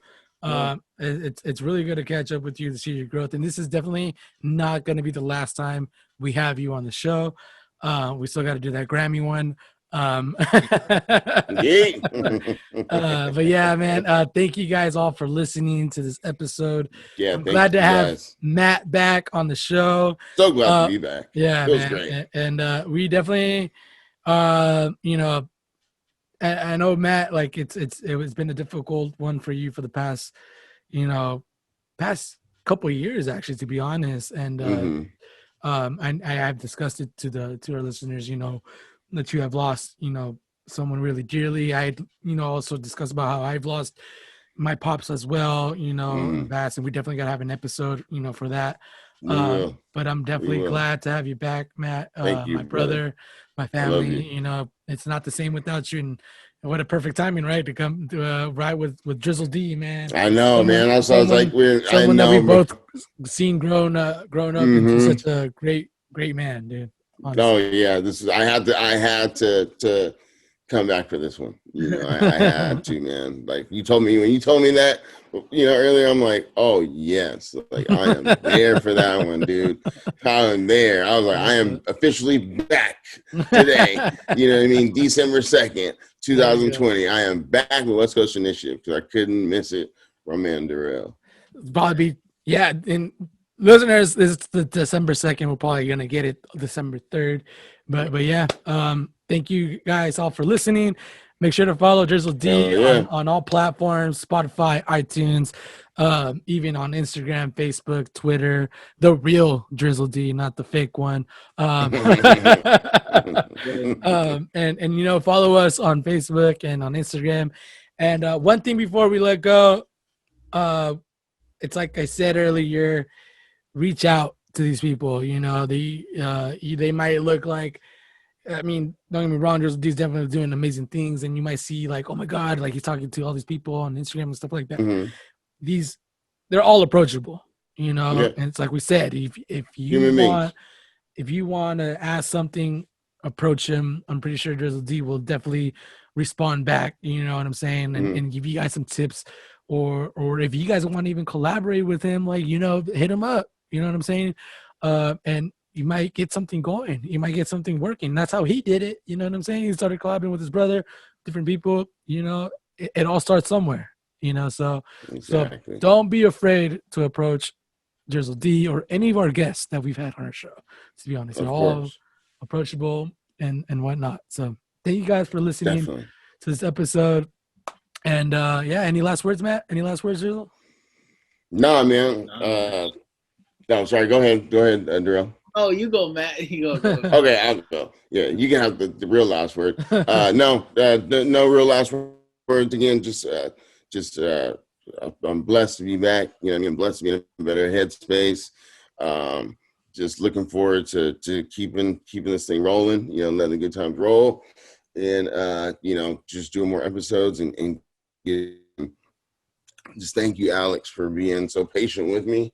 it's really good to catch up with you to see your growth, and this is definitely not going to be the last time we have you on the show. We still got to do that Grammy one. But yeah, man, thank you guys all for listening to this episode. Yeah, I'm glad to have Matt back on the show. So glad to be back. Yeah, it was great. And we definitely I know, Matt, like it's been a difficult one for you for the past couple of years, actually, to be honest. And I have discussed it to our listeners, that you have lost, someone really dearly. I also discussed about how I've lost my pops as well, in the past, and we definitely got to have an episode, for that. But I'm definitely glad to have you back, Matt. Thank you, my brother, my family. It's not the same without you. And what a perfect timing, right, to come to ride with Drizzle D, man. I know, man. I was like, someone that we both seen grown up into such a great man, dude. Honestly. Oh yeah, I had to come back for this one. I had to, man. Like when you told me that, earlier, I'm like, oh yes, like I am there for that one, dude. I am there. I was like, I am officially back today. You know what I mean? December 2nd, 2020. I am back with West Coast Initiative because I couldn't miss it from man Drizlle. Probably, yeah. And listeners, this is the December 2nd. We're probably gonna get it December 3rd. But yeah, thank you guys all for listening. Make sure to follow Drizzle D on all platforms, Spotify, iTunes, even on Instagram, Facebook, Twitter, the real Drizzle D, not the fake one. And follow us on Facebook and on Instagram. And one thing before we let go, it's like I said earlier, reach out to these people. They might look like, I mean, don't get me wrong, Drizzle D's definitely doing amazing things, and you might see like, oh my God, like he's talking to all these people on Instagram and stuff like that. They're all approachable, and it's like we said, if you want to ask something, approach him. I'm pretty sure Drizzle D will definitely respond back. You know what I'm saying, and give you guys some tips, or if you guys want to even collaborate with him, like hit him up. You know what I'm saying, and you might get something going. You might get something working. That's how he did it. You know what I'm saying? He started collaborating with his brother, different people. It all starts somewhere. So don't be afraid to approach Drizzle D or any of our guests that we've had on our show. To be honest, they're all approachable and whatnot. So thank you guys for listening to this episode. And any last words, Matt? Any last words, Drizzle? Nah, man. No, sorry. Go ahead, Drizlle. Oh, you go, Matt. You go. Okay, I'll go. Yeah, you can have the real last word. No real last words. Again, just I'm blessed to be back. I'm blessed to be in a better headspace. Just looking forward to keeping this thing rolling. Letting the good times roll. and just doing more episodes and just thank you, Alex, for being so patient with me.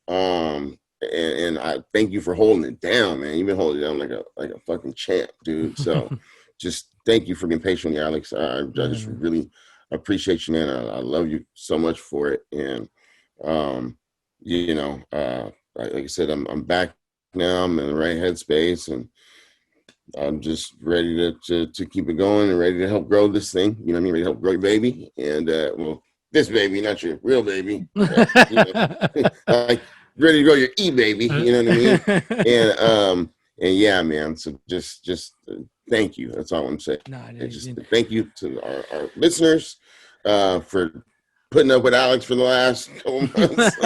And I thank you for holding it down, man. You've been holding it down like a fucking champ, dude. So just thank you for being patient with me, Alex. I just really appreciate you, man. I love you so much for it. And like I said, I'm back now. I'm in the right headspace, and I'm just ready to keep it going and ready to help grow this thing. You know what I mean? Ready to help grow your baby. And this baby, not your real baby. Like ready to grow your baby. You know what I mean? And yeah, man. So just thank you. That's all I'm saying. Thank you to our listeners for putting up with Alex for the last couple months.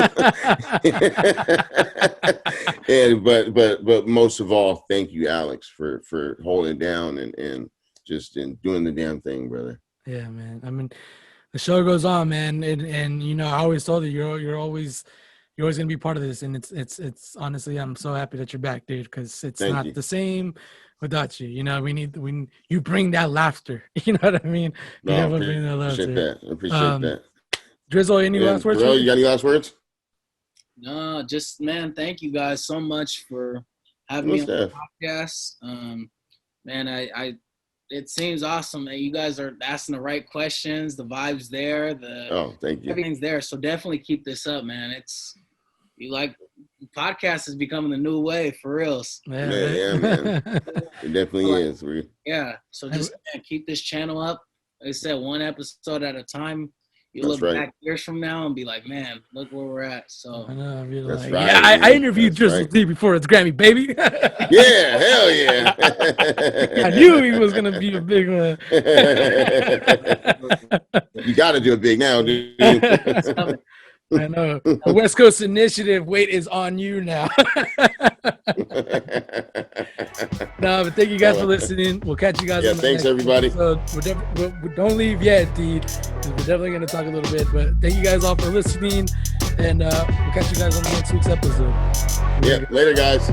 but most of all, thank you, Alex, for holding it down and just doing the damn thing, brother. Yeah, man. I mean, the show goes on, man, and I always told you you're always gonna be part of this, and it's honestly, I'm so happy that you're back, dude, because it's not the same without you. You bring that laughter. You know what I mean? No, I appreciate that. Drizzle, any last words? Drizzle, you got any last words? No, just, man, thank you guys so much for having me on the podcast. Man, it seems awesome that you guys are asking the right questions. The vibe's there. Thank you. Everything's there. So definitely keep this up, man. Podcast is becoming the new way for real. Yeah, man. It definitely is. Yeah. So just keep this channel up. Like I said, one episode at a time. You look back years from now and be like, man, look where we're at. So I know, that's like, right. Yeah, I interviewed Drizzle D before it's Grammy, baby. Yeah, hell yeah. I knew he was gonna be a big one. You got to do it big now, dude. I know. The West Coast Initiative weight is on you now. No, but thank you guys for listening. We'll catch you guys on the thanks, next everybody. episode. Don't leave yet, dude. We're definitely going to talk a little bit, but thank you guys all for listening, and we'll catch you guys on the next week's episode. Yeah, later, guys.